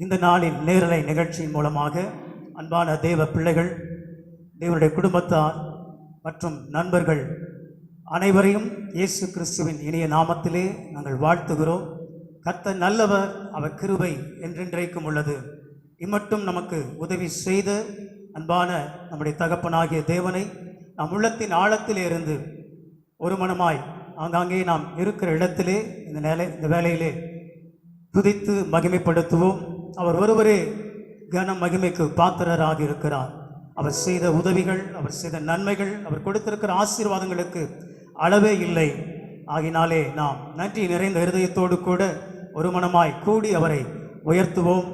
இந்த நாளின் நேரலை நிகழ்ச்சியின் மூலமாக அன்பான தேவ பிள்ளைகள், தேவனுடைய குடும்பத்தார் மற்றும் நண்பர்கள் அனைவரையும் இயேசு கிறிஸ்துவின் இனிய நாமத்திலே நாங்கள் வாழ்த்துகிறோம். கர்த்தர் நல்லவர், அவர் கிருபை என்றென்றைக்கும் உள்ளது. இம்மட்டும் நமக்கு உதவி செய்த அன்பான நம்முடைய தகப்பனாகிய தேவனை நம் உள்ளத்தின் ஆழத்திலே இருந்து ஒரு மனமாய் ஆங்காங்கே நாம் இருக்கிற இடத்திலே இந்த வேளையிலே துதித்து மகிமைப்படுத்துவோம். அவர் ஒருவரே கன மகிமைக்கு பாத்திரராக இருக்கிறார். அவர் செய்த உதவிகள், அவர் செய்த நன்மைகள், அவர் கொடுத்திருக்கிற ஆசீர்வாதங்களுக்கு அளவே இல்லை. ஆகினாலே நாம் நன்றி நிறைந்த இருதயத்தோடு கூட ஒரு மனமாய் கூடி அவரை உயர்த்துவோம்.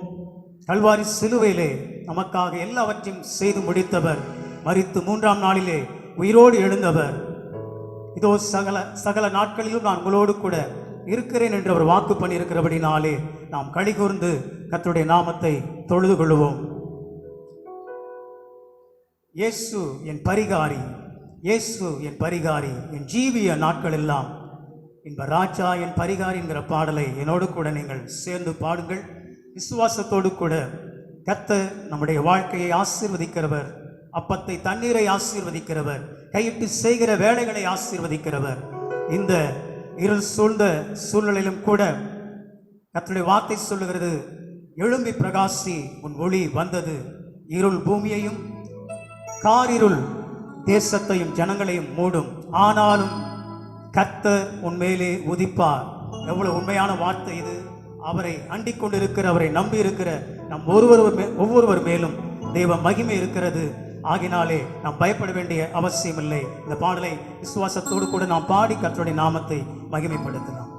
கல்வாரி சிலுவையிலே நமக்காக எல்லாவற்றையும் செய்து முடித்தவர், மரித்து 3ஆம் நாளிலே உயிரோடு எழுந்தவர். இதோ சகல நாட்களிலும் நான் உங்களோடு கூட இருக்கிறேன் என்று அவர் வாக்கு பண்ணியிருக்கிறபடினாலே நாம் களிகூர்ந்து கர்த்தருடைய நாமத்தை தொழுது கொள்வோம். இயேசு என் பரிகாரி, இயேசு என் பரிகாரி, என் ஜீவிய நாட்கள் எல்லாம் இன்ப ராஜா என் பரிகாரி என்கிற பாடலை என்னோடு கூட நீங்கள் சேர்ந்து பாடுங்கள். விசுவாசத்தோடு கூட கர்த்தர் நம்முடைய வாழ்க்கையை ஆசீர்வதிக்கிறவர், அப்பத்தை தண்ணீரை ஆசீர்வதிக்கிறவர், கையிட்டு செய்கிற வேலைகளை ஆசீர்வதிக்கிறவர். இந்த இருள் சூழ்ந்த சூழ்நிலையிலும் கூட கர்த்தருடைய வார்த்தை சொல்லுகிறது, எழும்பி பிரகாசி, உன் ஒளி வந்தது, இருள் பூமியையும் காரிருள் தேசத்தையும் ஜனங்களையும் மூடும், ஆனாலும் கர்த்தர் உன்மேலே உதிப்பார். எவ்வளவு உண்மையான வார்த்தை இது! அவரை அண்டிக் கொண்டிருக்கிற, அவரை நம்பி இருக்கிற நம் ஒவ்வொருவர் மேலும் தெய்வ மகிமை இருக்கிறது. ஆகினாலே நாம் பயப்பட வேண்டிய அவசியம் இல்லை. இந்த பாடலை விசுவாசத்தோடு கூட நாம் பாடி கர்த்தருடைய நாமத்தை மகிமைப்படுத்தலாம்.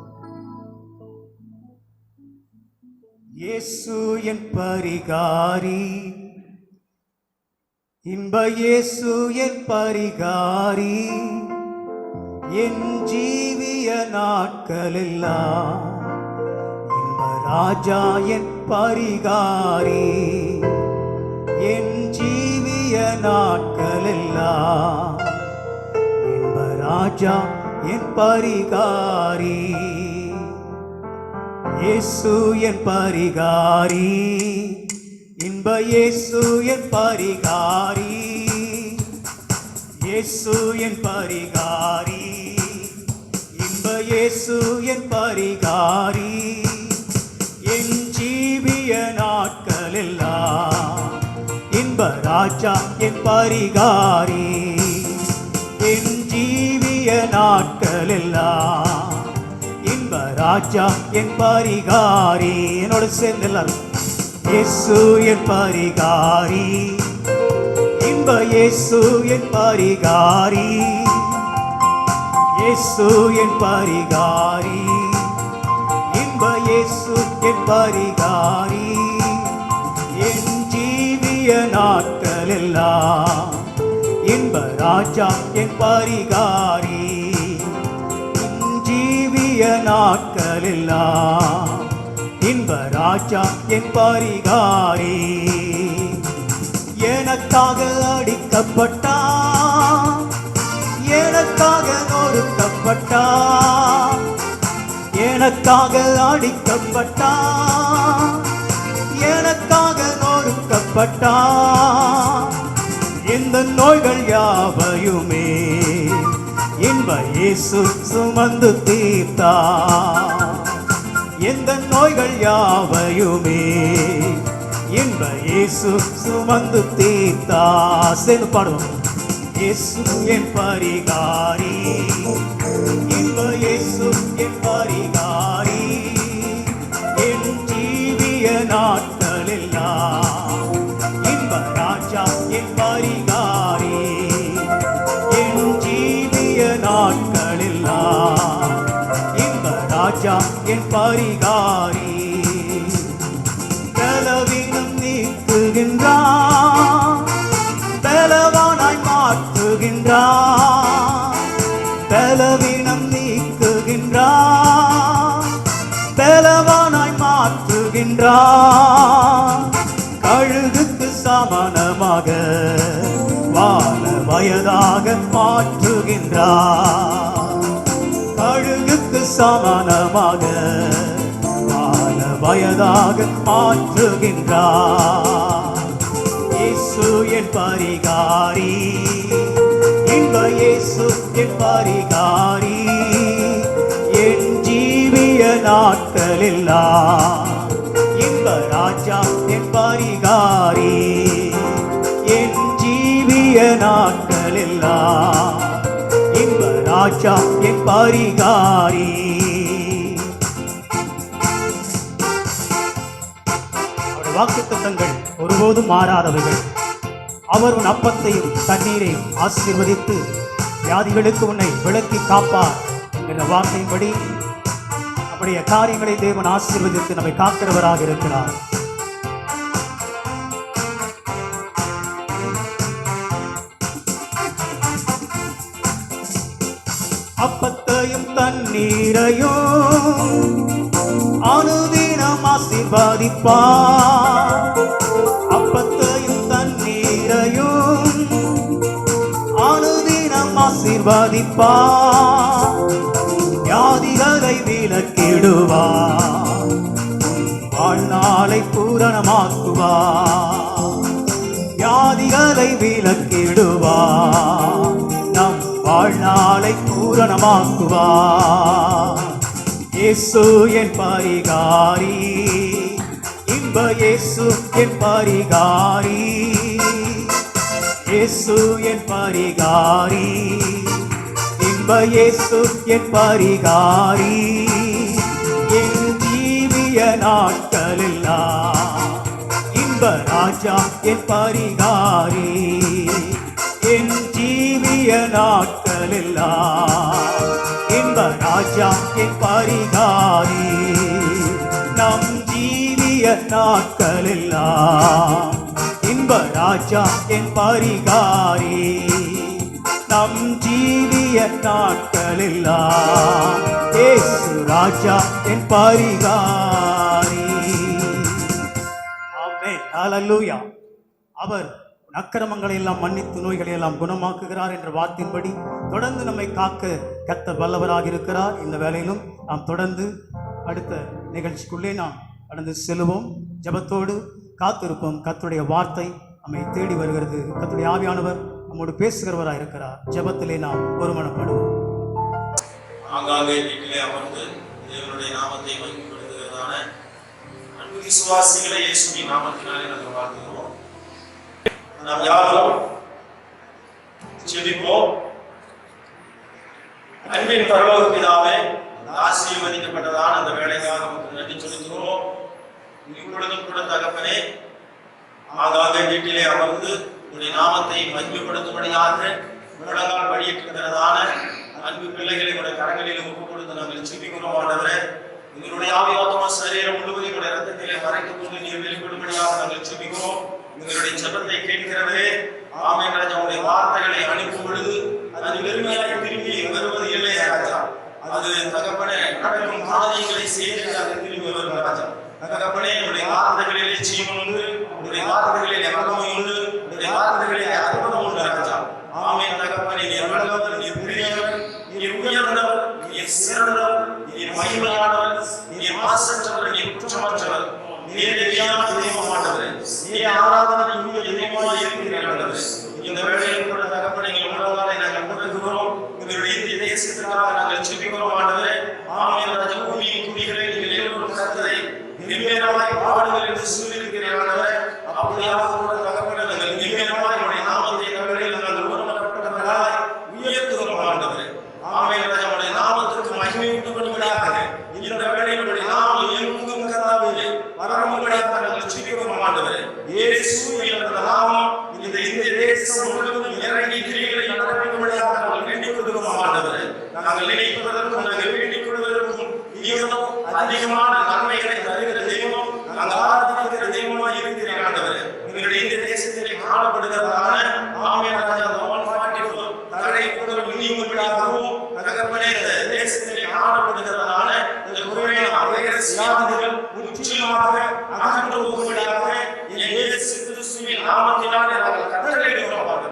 இயேசு என் பரிகாரி, இன்ப இயேசு என் பரிகாரி, என் ஜீவிய நாட்களெல்லாம் இன்ப ராஜா என் பரிகாரி, என் ஜீவிய நாட்களெல்லாம் இன்ப ராஜா என் பரிகாரி. இயேசு என் பரிகாரி, இன்ப இயேசு என் பரிகாரி, இயேசு என் பரிகாரி, இன்ப இயேசு என் பரிகாரி, என் ஜீவிய நாட்களெல்லாம் இன்ப ராஜா என் பரிகாரி, என் ஜீவிய நாட்களெல்லாம் இன்ப ராஜா என் பரிகாரி. என்னோட சேர்ந்து எல்லாரும், இயேசு என் பரிகாரி, இன்ப இயேசு என் பரிகாரி, இயேசு என் பரிகாரி, இன்ப இயேசு என் பரிகாரி, என் ஜீவிய நாட்களெல்லாம் இன்ப ராஜா என் பரிகாரி, என் ஜீவிய நாட்களெல்லாம் இன்ப ராஜா என் பரிகாரி. எனக்காக அடிக்கப்பட்டான், எனக்காக நொறுக்கப்பட்டான், எனக்காக அடிக்கப்பட்டான், எனக்காக நொறுக்கப்பட்டான். இந்த நோய்கள் யாவையுமே இன்ப இயேசு சுமந்து தீர்த்தார். எந்த நோய்கள் யாவையுமே இன்ப இயேசு சுமந்து தீர்த்தார். சேர்ந்து பாடுவோம். இயேசு என் பரிகாரி, இன்ப இயேசு என் பரிகாரி, என் ஜீவிய நாட்களெல்லாம் இன்ப ராஜா என் பரிகாரி, என் ஜீவிய நாட்களெல்லாம் இன்ப ராஜா என் பரிகாரி. பலவீனம் நீக்குகின்றான், பலவானாய் மாற்றுகின்றான், பலவீனம் நீக்குகின்றான், பலவானாய் மாற்றுகின்றான். கழுகுக்கு சமானமாக வாழ வயதாக மாற்றுகின்றான், கழுகுக்கு சமானமாக வாழ வயதாக மாற்றுகின்றார். இயேசு என் பரிகாரி, இன்ப இயேசு என் பரிகாரி, என் ஜீவிய நாட்களெல்லாம் இன்ப ராஜா என் பரிகாரி, என் ஜீவிய நாட்களெல்லாம் இன்ப ராஜா என் பரிகாரி. அவருடைய வாக்குத்தத்தங்கள் ஒருபோதும் மாறாதவைகள். அவர் உன் அப்பத்தையும் தண்ணீரையும் ஆசீர்வதித்து வியாதிகளுக்கு உன்னை விலக்கி காப்பார் என்ற வார்த்தையின்படி நம்முடைய காரியங்களை தேவன் ஆசீர்வதித்து நம்மை காக்கிறவராக இருக்கிறார். அப்பத்தையும் தண்ணீரையும் அனுதினம் ஆசீர்வதிப்பார். அப்பத்தையும் தண்ணீரையும் அனுதினம் ஆசீர்வதிப்பார். வியாதிகளை விலக்கிடுவார், வாழ்நாளை பூரணமாக்குவார். வியாதிகளை விலக்கிடுவார், நம் வாழ்நாளை பூரணமாக்குவார். இயேசு என் பரிகாரி, இன்ப இயேசு என் பரிகாரி, இயேசு என் பரிகாரி, இன்ப இயேசு என் பரிகாரி, என் ஜீவிய நாட்களெல்லாம் இன்ப ராஜா என் பரிகாரி, என் ஜீவிய நாட்களெல்லாம் இன்ப ராஜா என் பரிகாரி. நம் ஜீவிய நாட்களெல்லாம் இன்ப ராஜா என் பரிகாரி, நம் ஜீவிய நாட்களெல்லாம் இயேசு ராஜா என் பரிகாரி. ஆமென், ஹல்லேலூயா. அவர் அக்கிரமங்களை எல்லாம் மன்னித்து நோய்களை எல்லாம் குணமாக்குகிறார் என்ற வார்த்தையின்படி தொடர்ந்து நம்மை காக்க கர்த்தர் வல்லவராக இருக்கிறார். இந்த வேளையிலும் நாம் தொடர்ந்து அடுத்த நிகழ்ச்சிக்குள்ளே நாம் கடந்து செல்வோம். ஜெபத்தோடு காத்திருப்போம். கர்த்தருடைய வார்த்தை நம்மை தேடி வருகிறது. கர்த்தருடைய ஆவியானவர் நம்மோடு பேசுகிறவராக இருக்கிறார். ஜெபத்திலே நாம் ஒருமனப்படுவோம். ஆங்காங்கே வீட்டிலே அமர்ந்து தேவனுடைய நாமத்தை மகிமைப்படுத்துகிறதான அன்பு விசுவாசிகளை இயேசுவின் நாமத்தினாலே நாங்கள் வாழ்த்துகிறோம். நாம் யாரும் ஜெபிப்போம். அன்பின் பரலோக பிதாவே, ஆசீர்வதிக்கப்பட்டதான அந்த வேலைக்காக உங்களுக்கு நன்றி செலுத்துகிறோம். இப்பொழுதும் கூட தகப்பனே, ஆங்காங்கே வீட்டிலே அமர்ந்து உங்களுடைய நாமத்தை மகிமைப்படுத்தும்படியாக முழங்கால் படியிட்டிருக்கிறதான அன்பு பிள்ளைகளை உடைய கரங்களில் ஒப்புக் கொடுத்து நாங்கள் ஜெபிக்கிறோம். ஆண்டவரே, எங்களுடைய ஆவி ஆத்துமா சரீரம் முழுவதும் எங்களுடைய இரத்தத்திலே மறைத்துக் கொண்டு நீர் வெளிப்படும்படியாக நாங்கள் ஜெபிக்கிறோம். எங்களுடைய ஜெபத்தை கேட்கிறதே ஆமென் ராஜா. உடைய வார்த்தைகளை அனுப்பும் பொழுது அது வெறுமையாக திரும்பி வருவது இல்லை ராஜா. அது தகப்பனே நடக்கும் காரியங்களை செய்து அது திரும்பி வரும் ராஜா. தகப்பனே, என்னுடைய வார்த்தைகளிலே ஜீவன் உண்டு, உடைய வார்த்தைகளிலே வல்லமை உண்டு, உடைய வார்த்தைகளிலே அற்புதம் உண்டு ராஜா. ஆமென் தகப்பனே, நீர் வல்லவர், நீர் பெரியவர், நீர் உயர்ந்தவர், நீர் சிறந்தவர், நீர் மகிமையானவர், நீர் மாசற்றவர், நீர் குற்றமற்றவர், நீர் தேவியான தெய்வமானவர், நீர் ஆராதனை தெய்வமாக இருக்கிறீர்கள். இந்த வேளையில் கூட தகப்பனே, எங்கள் முழங்காலை நாங்கள் முடக்குகிறோம். எங்களுடைய இந்திய தேசத்திற்காக நாங்கள் ஜெபிக்கிறோம். ஆண்டவரே, ஆமென் ராஜா. பூமியின் குடிகளை நீங்கள் எல்லோரும் கர்த்தரை நிம்மேனமாய் பாடுங்கள் என்று சொல்லியிருக்கிறீர்கள். அப்படியாக கூட தகப்பனே, நாங்கள் நிம்மேனமாய் உடைய நாமத்தை தகவலில் நாங்கள் ஒருமனப்பட்டவர்களாய் உயர்த்துகிறோம். ஆண்டவரே, ஆமென் ராஜா. உடைய நாமத்திற்கு மகிமை உண்டுபடும்படியாக இந்த வேளையில் உடைய நாமம் எங்கும் கர்த்தாவே வரம்படியாக நாங்கள் ஜெபிக்கிறோம். ஆண்டவரே, இயேசு என்ற நாமம் இந்த இந்திய தேசம் முழுவதும் இறங்கி கிரிகளை நடப்பிக்கும்படியாக நாங்கள் வேண்டிக் கொள்கிறோம். ஆண்டவரே, நாங்கள் நினைப்பதற்கும் நாங்கள் வேண்டிக் கொள்வதற்கும் மிகவும் அதிகமான நன்மைகளை தருகிற தெய்வம், நாங்கள் ஆராதிக்கிற தெய்வமாய் இருக்கிறீர்கள். ஆண்டவரே, எங்களுடைய இந்த தேசத்திலே காணப்படுகிறதான ஆமென் ராஜா தடை கூடல் நீங்கும்படியாகவும் தகப்பனே, இந்த தேசத்திலே காணப்படுகிறதான இந்த கொரோனா வைரஸ் வியாதிகள் முற்றிலுமாக அகன்று போகும்படியாக இயேசு கிறிஸ்துவின் நாமத்தினாலே நாங்கள் கட்டளையிடுகிறோம்.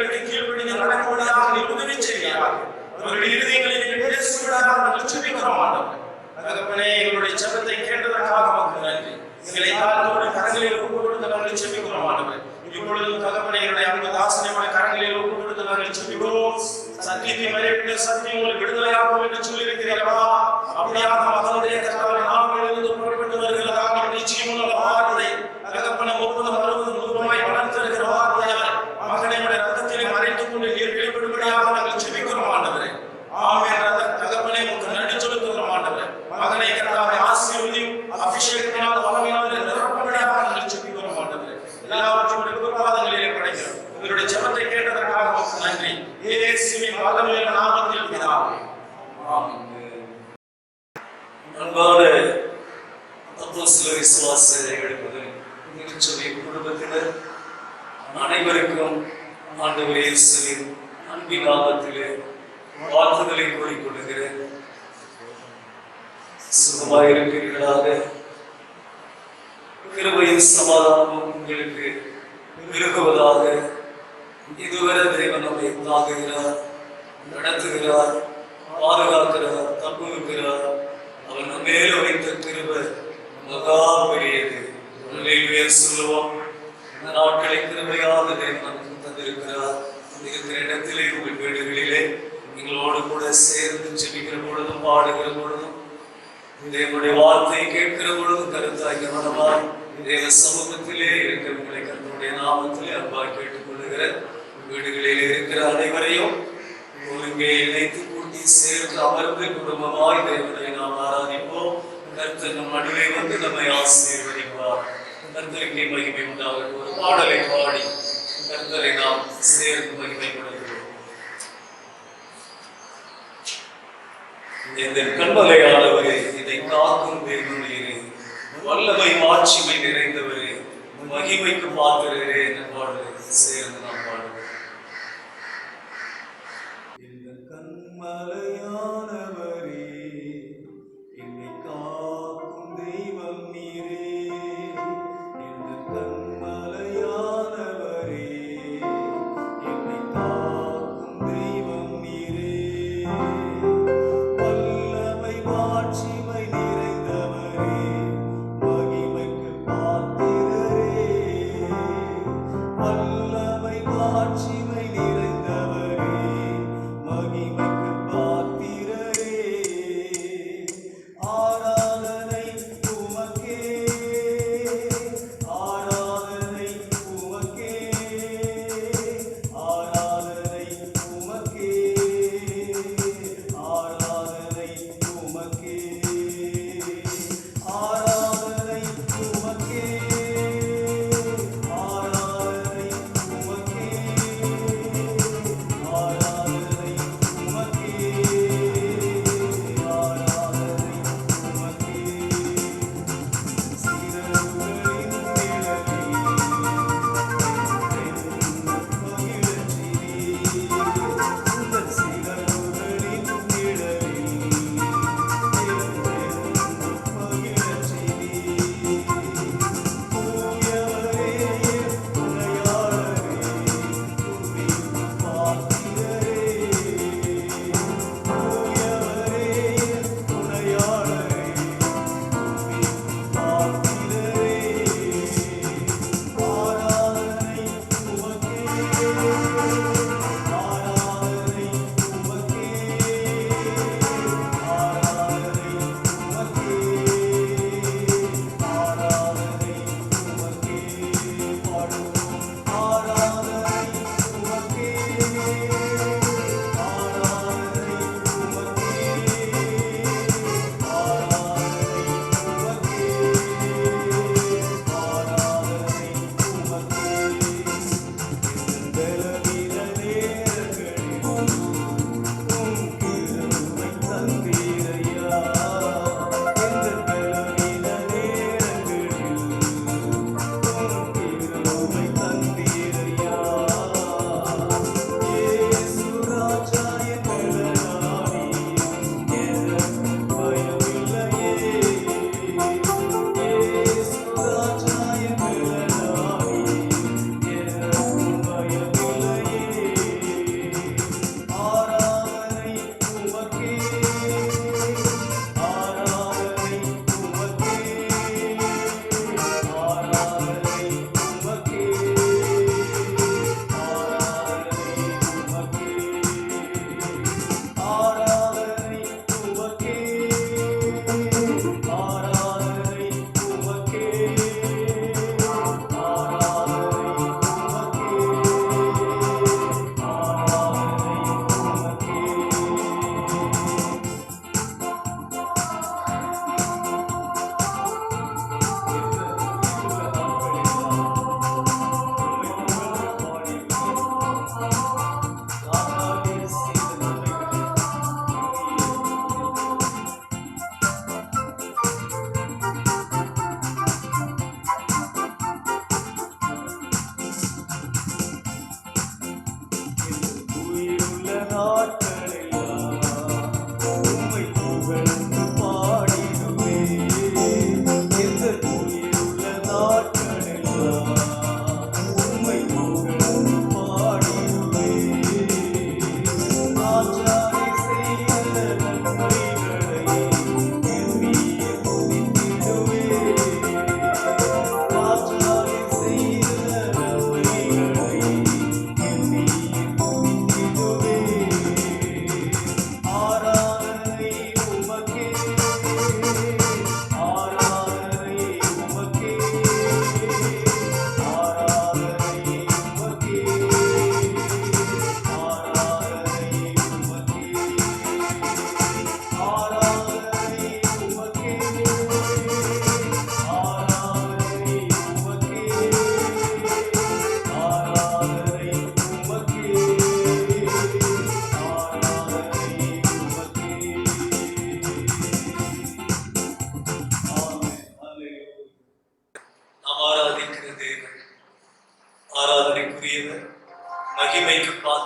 கட்டளைகளுக்கு கீழ்ப்படிந்து நடக்கும்படியாக நீர் உதவி செய்வீராக. அவருடைய இருதயங்களில் நீர் பேசும்படியாக நாங்கள் ஜெபிக்கிறோம் ஆண்டவரே. தகப்பனே, எங்களுடைய ஜெபத்தை கேட்டதற்காக உமக்கு நன்றி. எங்களை தாழ்த்தோடு கரங்களில் ஒப்பு கொடுத்து நாங்கள் ஜெபிக்கிறோம் ஆண்டவரே. இப்பொழுதும் தகப்பனே, என்னுடைய அன்பு தாசனையுடைய கரங்களில் ஒப்பு கொடுத்து நாங்கள் ஜெபிக்கிறோம். சத்தியத்தை மறைவிட்டு சத்தியம் உங்களுக்கு விடுதலையாகும் என்று சொல்லியிருக்கிறீர்களா? அப்படியாக மகளுடைய கர்த்தாவே, நாவிலிருந்து புறப்பட்டு வருகிறதாக நிச்சயமுள்ள வார்த்தை தகப்பனே, 30, 60, 100 வளர்ந்து இருக்கிற வார்த்தையால் மகனை ரத்தத்திலே மறைத்துக் கொண்டு நீர் வெளிப்படும்படியாக நாங்கள் ஜெபிக்கிறோம் ஆண்டவரே. ஆமென். தகப்பனே, உங்களுக்கு நன்றி செலுத்துகிறோம் ஆண்டவரே. மகனை கர்த்தாவே ஆசீர்வதியும், அபிஷேகத்தினால் வல்லமையினால் நிரப்பும்படியாக நாங்கள் ஜெபிக்கிறோம் ஆண்டவரே. எல்லாவற்றையும் உம்முடைய திருப்பாதங்களிலே படைக்கிறோம். உங்களுடைய ஜெபத்தை கேட்டதற்காக உமக்கு நன்றி. இயேசுவின் வல்லமையுள்ள நாமத்தில் பிதாவே. ஆமென். அன்பான அப்போஸ்தலர் விசுவாசிகள் திருச்சபை குடும்பத்தினர் அனைவருக்கும் ஆண்டவர் இயேசுவின் அன்பின் நாமத்திலே வாழ்த்துக்களை கூறிக்கொள்கிறேன். சுகமாயிருக்கிறீர்களாக. கிருபையும் சமாதானமும் உங்களுக்கு பெருகுவதாக. இதுவரை தேவன் நம்மை தாங்குகிறார், நடத்துகிறார், பாதுகாக்கிறார், தப்புகிறார். அவர் நம்ம மேல வைத்த கிருபை மகா பெரியது. சொல்லுவோம், இந்த நாட்களை கிருபையாக தேவன் நமக்கு தந்திருக்கிறார். இருக்கிற இடத்திலே, உங்கள் வீடுகளிலே எங்களோடு கூட சேர்ந்து ஜெபிக்கிற பொழுதும், பாடுகிற பொழுதும், தேவனுடைய வார்த்தையை கேட்கிற பொழுதும் கருத்தாகிய மனமாய் தேவ சமூகத்திலே இருக்கிற உங்களை கர்த்தருடைய நாமத்திலே அன்பாய் கேட்டுக்கொள்ளுகிற வீடுகளில் இருக்கிற அனைவரையும் ஒருங்கே இணைத்து கூட்டி சேர்த்து அமர்ந்து குடும்பமாய் தேவனை நாம் ஆராதிப்போம். கர்த்தர் நம் நடுவே வந்து நம்மை ஆசீர்வதிப்பார். கர்த்தருக்கே மகிமை உண்டாகும். ஒரு பாடலை பாடி கர்த்தரை நாம் சேர்ந்து மகிமைப்படுகிறோம். இந்த கண்மலையானவரே, இதை காக்கும் தேவனே, வல்லமை மாட்சிமை நிறைந்தவரே, மகிமைக்கு பாத்திரரே என்ற பாடலை சேர்ந்து நாம் பாடுவோம். இந்த கண்மலையானவரே, என்னை காக்கும் தெய்வம் நீரே. இந்த கண்மலையானவரே, என்னை காக்கும் தெய்வம் நீரே. வல்லமை மாட்சிமை நிறைந்தவரே, மகிமைக்கு பாத்திரரே. வல்லமை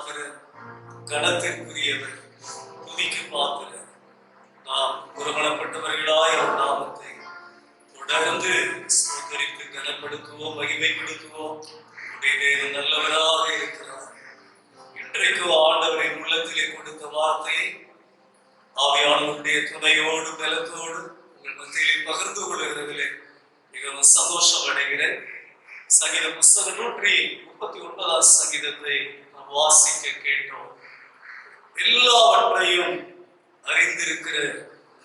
பாத்திரர், கனத்திற்குரியவர், துதிக்கு பாத்திரர். நாம் ஒருமனப்பட்டவர்களாய் அவர் நாமத்தை தொடர்ந்து ஸ்தோத்தரித்து கனப்படுத்துவோம், மகிமைப்படுத்துவோம். தேவன் நல்லவராக இருக்கிறார். இன்றைக்கு ஆண்டவரின் உள்ளத்திலே கொடுத்த வார்த்தையை ஆவியானவருடைய துணையோடு பலத்தோடு உங்கள் மத்தியிலே பகிர்ந்து கொள்கிறதிலே மிகவும் சந்தோஷம் அடைகிறேன். சங்கீத புஸ்தகம் 139 சங்கீதத்தை நாம் வாசிக்க கேட்டோம். எல்லாவற்றையும் அறிந்திருக்கிற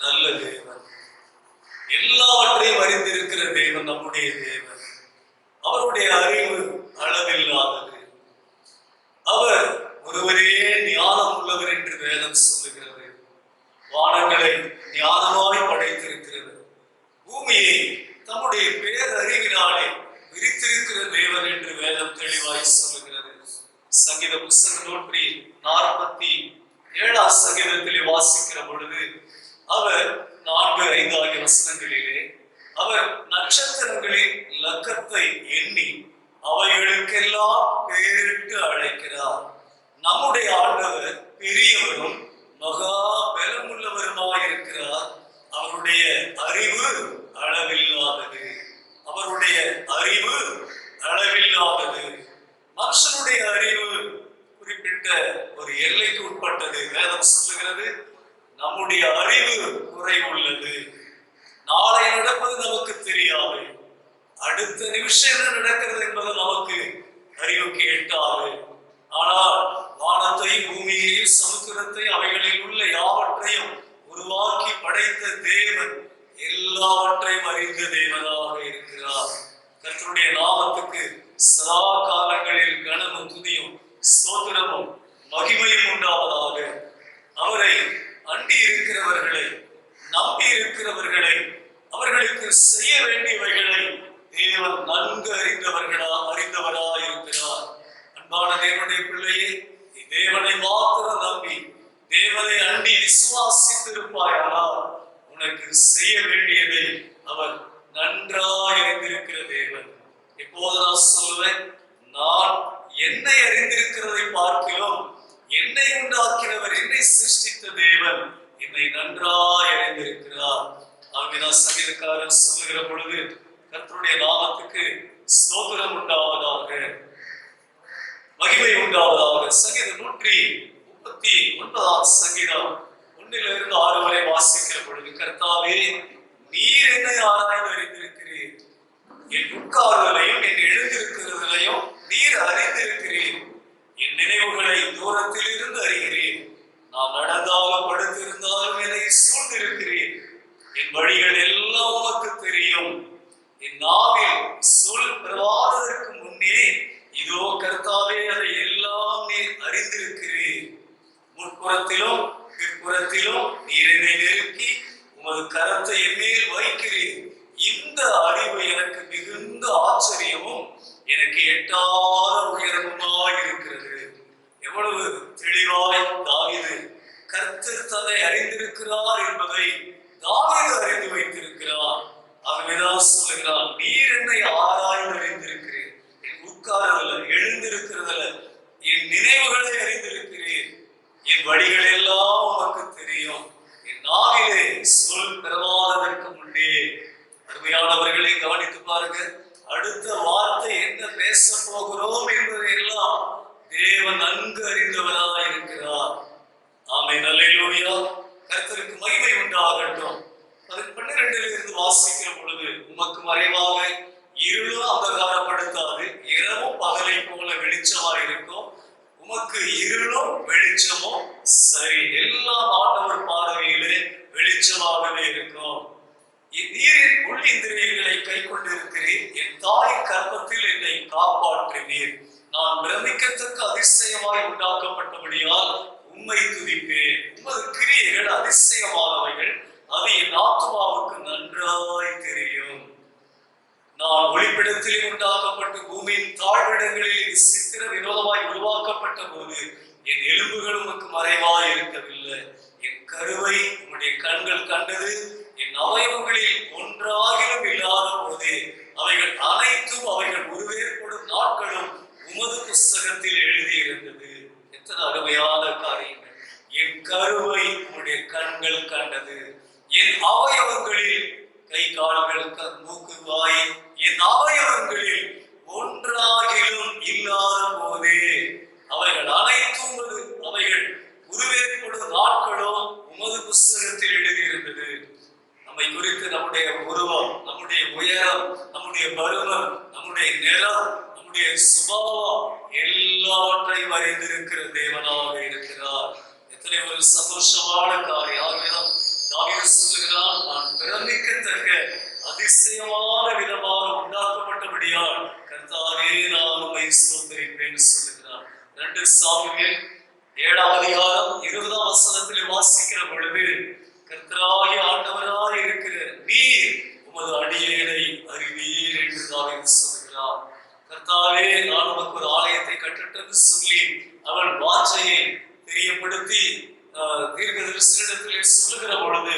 நல்ல தேவன், எல்லாவற்றையும் அறிந்திருக்கிற தேவன் நம்முடைய தேவன். அவருடைய அறிவு அளவில்லாதது. அவர் ஒருவரே ஞானம் உள்ளவர் என்று வேதம் சொல்லுகிறது. வானங்களை ஞானமாய் படைத்திருக்கிறது. பூமியை தம்முடைய பேரறிவினாலே விரித்திருக்கிற தேவன் என்று வேதம் தெளிவாய் சொல்லுகிறது. சங்கீத புஸ்தகம் 147 சங்கீதத்திலே வாசிக்கிற பொழுது அவர் 4-5 ஆகிய வசனங்களிலே அவர் நட்சத்திரங்களின் லக்கத்தை எண்ணி அவைகளுக்கெல்லாம் பெயரிட்டு அழைக்கிறார். நம்முடைய ஆண்டவர் பெரியவரும் மகா பலமுள்ளவருமாய் இருக்கிறார். அவருடைய அறிவு அளவில்லாதது. அவருடைய அறிவு அளவில்லாதது. மனுஷனுடைய அறிவு குறிப்பிட்ட ஒரு எல்லைக்கு உட்பட்டது. வேதம் சொல்லுகிறது நம்முடைய அறிவு குறைவுள்ளது. நாளை நடப்பது நமக்கு தெரியாது. அடுத்த நிமிஷம் என்ன நடக்கிறது என்பது நமக்கு அறிவுக்கு எட்டாது. ஆனால் வானத்தையும் பூமியையும் சமுத்திரத்தை அவைகளில் உள்ள யாவற்றையும் உருவாக்கி படைத்த தேவன் எல்லாவற்றையும் அறிந்த தேவனாக இருக்கிறார். கர்த்தருடைய நாமத்துக்கு சதா காலங்களில் கனமும் துதியும் ஸ்தோத்திரமும் மகிமையும் உண்டாவதாக. அவரை அண்டி இருக்கிறவர்களை, நம்பி இருக்கிறவர்களை, அவர்களுக்கு செய்ய வேண்டியவைகளை தேவன் நன்கு அறிந்தவராய் இருக்கிறார். அன்பான தேவனுடைய பிள்ளையே, நீ தேவனை மாத்திரம் நம்பி தேவனை அண்டி விசுவாசித்திருப்பாயானால் உனக்கு செய்ய வேண்டியதை அவர் நன்றாய் அறிந்திருக்கிற தேவன். இப்போது நான் சொல்லுவேன், நான் என்னை அறிந்திருக்கிறதை பார்க்கிறோம், என்னை உண்டாக்கினவர், என்னை சிருஷ்டித்த தேவன் என்னை நன்றாய் அறிந்திருக்கிறார். ஆகினால் சங்கீதக்காரர் சொல்லுகிற பொழுது கர்த்தருடைய நாமத்துக்கு ஸ்தோத்திரம் உண்டாவதாக, மகிமை உண்டாவதாக. சங்கீதம் 139 சங்கீதம் 1-6 வரை வாசிக்கிற பொழுது, கர்த்தாவே நீர் என்னை ஆராய்ந்து அறிந்திருக்கிறீர், என் உட்கார்தலையும் என் எழுந்திருக்கிறதையும் நீர் அறிந்திருக்கிறீர், என் நினைவுகளை தூரத்தில் இருந்து அறிகிறேன், நான் நடந்தாலும் படுத்திருந்தாலும் என்னை சூழ்ந்திருக்கிறேன், என் வழிகள் எல்லாம் உமக்கு தெரியும், என் நாவில் சொல் பிறவாததற்கு முன்னே இதோ கர்த்தாவே அதை எல்லாம் நீர் அறிந்திருக்கிறீர், முற்புறத்திலும் பிற்புறத்திலும் நீர் என்னை நெருக்கி உமது கரத்தை என் மேல் வைக்கிறீர். இந்த அறிவு எனக்கு மிகுந்த ஆச்சரியமும் எனக்கு எட்டாத உயரமுமாய் இருக்கிறது. எவ்வளவு தெளிவாய் தாவீது கர்த்தர் தன்னை அறிந்திருக்கிறார் என்பதை தாவீது அறிந்து வைத்திருக்கிறார். ஆகவேதான் சொல்லுகிறான், நீர் என்னை ஆராய்ந்து அறிந்திருக்கிறேன், என் உட்காரதில்லை, எழுந்திருக்கிறதில்லை, என் நினைவுகளை அறிந்திருக்கிறேன், என் வழிகள் எல்லாம் உமக்கு தெரியும், என் நாவிலே சொல் பெறவாததற்கு முன்னே. அருமையானவர்களை கவனித்து பாருங்க, அடுத்த வார்த்தை என்ன பேச போகிறோம் என்பதை எல்லாம் தேவன் நன்கு அறிந்தவராய் இருக்கிறார். ஆமென், அல்லேலூயா. கர்த்தருக்கு மகிமை உண்டாகட்டும். 12 வாசிக்கிற பொழுது, உமக்கு மறைவாக இருளும் அந்தகாரப்படுத்தாது, இரவும் பகலை போல வெளிச்சமா இருக்கும், உமக்கு இருளும் வெளிச்சமும் சரி, எல்லாம் ஆண்டவர் பார்வையிலே வெளிச்சமாகவே இருக்கும். நீரின் உள் இந்திரியங்களை கை கொண்டிருக்கிறேன், என் தாய் கர்ப்பத்தில் என்னை காப்பாற்றினீர், நான் பிரமிக்கத்தக்க அதிசயமாய் உண்டாக்கப்பட்டபடியால் உம்மை துதிப்பேன், உமது கிரியைகள் அதிசயமானவைகள், அது என் ஆத்மாவுக்கு நன்றாய் தெரியும். நான் ஒளிப்பிடத்திலே உண்டாக்கப்பட்ட பூமியின் தாழ்விடங்களில் சித்திர வினோதமாய் உருவாக்கப்பட்ட போது என் எலும்புகள் உமக்கு மறைவாய் இருக்கவில்லை, என் கருவை உம்முடைய கண்கள் கண்டது, என் அவயவங்களில் ஒன்றாகிலும் இல்லாத போதே அவைகள் அனைத்தும் அவைகள் உருவேற்படும் நாட்களும் உமது புஸ்தகத்தில் எழுதியிருந்தது. எத்தனை அருமையான காரியங்கள். என் கருவை உன்னுடைய கண்கள் கண்டது, என் அவயவங்களில் கை கால்கள் மூக்கு வாய் என் அவயவங்களில் ஒன்றாகிலும் இல்லாத போதே அவைகள் அனைத்தும் அவைகள் உருவேற்படும் நாட்களோ உமது புஸ்தகத்தில் எழுதியிருந்தது. நம்மை குறித்து நம்முடைய உருவம், நம்முடைய உயரம், நம்முடைய பருவம், நம்முடைய நிறம், நம்முடைய சுபாவம் எல்லாவற்றையும் அறிந்திருக்கிற தேவனாக இருக்கிறார். எத்தனை ஒரு சந்தோஷமான காரியம். தாவீது சொல்லுகிறான், நான் பிரமிக்கத்தக்க அதிசயமான விதமாக உண்டாக்கப்பட்டபடியால் கர்த்தாவே நான் உம்மை ஸ்தோத்திரிப்பேன் சொல்லுகிறான். 2 சாமுவேல் 7ஆம் அதிகாரம் 20ஆம் வசனத்தில் வாசிக்கிற பொழுது, கர்த்தராகிய ஆண்டவராய் இருக்கிற நீர் உமது அடியேனை அறிவீர் என்று தாவீது சொல்கிறார். கர்த்தாவே நான் உமக்கு ஒரு ஆலயத்தை கட்டட்டென்று சொல்லி அவன் வாஞ்சையை தெரியப்படுத்தி தீர்க்கதரிசியிடத்திலே சொல்லுகிற பொழுது,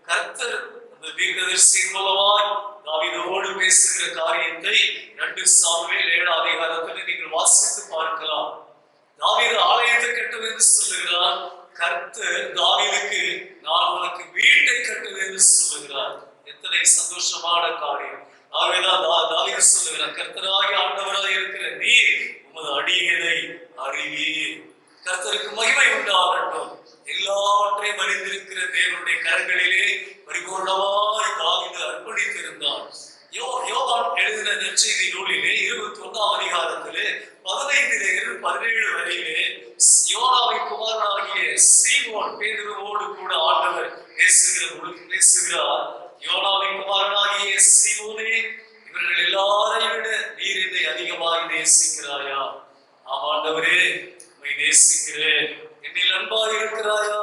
கர்த்தர் அந்த தீர்க்கதரிசியின் மூலமாய் தாவீதோடு பேசுகிற காரியத்தை 2 சாமுவேல் 7ஆம் அதிகாரத்தில் நீங்கள் வாசித்து பார்க்கலாம். தாவீது ஆலயத்தை கட்டுவேன் என்று சொல்லுகிறார். கர்த்தர் தாவீதுக்கு நான் உனக்கு வீட்டை கட்டுவேன் என்று சொல்லுகிறார். எத்தனை சந்தோஷமான காரியம். தாவீது சொல்லுகிறார், கர்த்தராகிய ஆண்டவராய் இருக்கிற நீர் உமது அடியேனை அறிவீர். கர்த்தருக்கு மகிமை உண்டாகட்டும். எல்லாவற்றையும் அறிந்திருக்கிற தேவனுடைய கரங்களிலே பரிபூர்ணமாய் தாவீது அர்ப்பணித்திருந்தார். யோவான் எழுதின நற்செய்தி நூலிலே 21ஆம் அதிகாரத்திலே 15 17 வரையிலே யோனாவின் குமாரனாகிய சீமோன் பேதுருவோடு கூட ஆண்டவர் பேசுகிறார். யோனாவின் குமாரனாகிய சீமோனே, இவர்கள் எல்லாரையும் விட நீர் என்னை அதிகமாக நேசிக்கிறாயா? ஆம் ஆண்டவரே, உம்மை நேசிக்கிறேன். என்னில் அன்பாய் இருக்கிறாயா?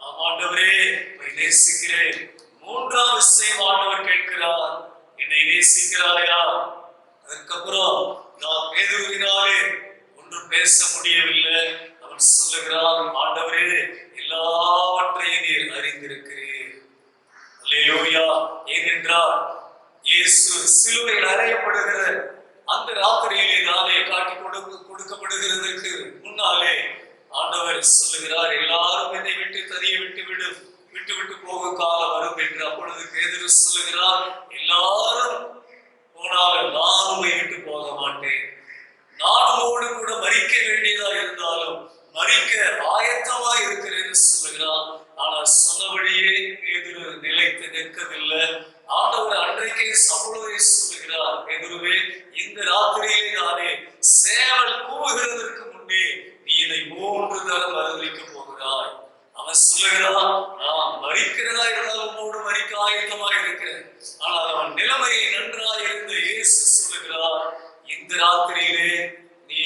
ஆம் ஆண்டவரே, உம்மை நேசிக்கிறேன். 3ஆம் விஷயம் ஆண்டவர் கேட்கிறார், என்னை நேசிக்கிறாயா? அதுக்கப்புறம் நான் பேதுருவினாலே ஒன்றும் பேச முடியவில்லை. அவன் சொல்லுகிறான், ஆண்டவரே எல்லாவற்றையும் நீர் அறிந்திருக்கிறீர். அல்லேலூயா. ஏனென்றால் இயேசு சிலுவையில் அறையப்படுகிற அந்த ராத்திரியிலே நாளே காட்டி கொடுக்கப்படுகிறதற்கு முன்னாலே ஆண்டவர் சொல்லுகிறார், எல்லாரும் என்னை விட்டு தனியே விட்டு போக காலம் வரும் என்று. அப்பொழுது பேதுரு சொல்லுகிறார், எல்லாரும் போனாலும் நான் உம்மை விட்டு போக மாட்டேன். நான் உம்மோடு கூட மரிக்க வேண்டியதா இருந்தாலும் மரிக்க ஆயத்தமா இருக்கிறேன்னு சொல்லுகிறான். ஆனால் சொன்னபடியே பேதுரு நிலைத்து நிற்கவில்லை. ஆண்டவர் அன்றைக்கே அப்பொழுதே சொல்லுகிறார், பேதுருவே, இந்த ராத்திரியிலே நானே சேவல் கூவுகிறதற்கு முன்னே நீ என்னை 3 தரம் மறுதலிக்க போகிறாய். அவன் சொல்லுகிறான், நான் மரிக்கிறதா இருந்தாலும் உம்மோடு மரிக்க ஆயத்தமா இருக்கிறேன். ஆனால் அவன் நிலைமையை நன்றாக இருந்த இயேசு சொல்லுகிறார், இந்த ராத்திரியிலே நீ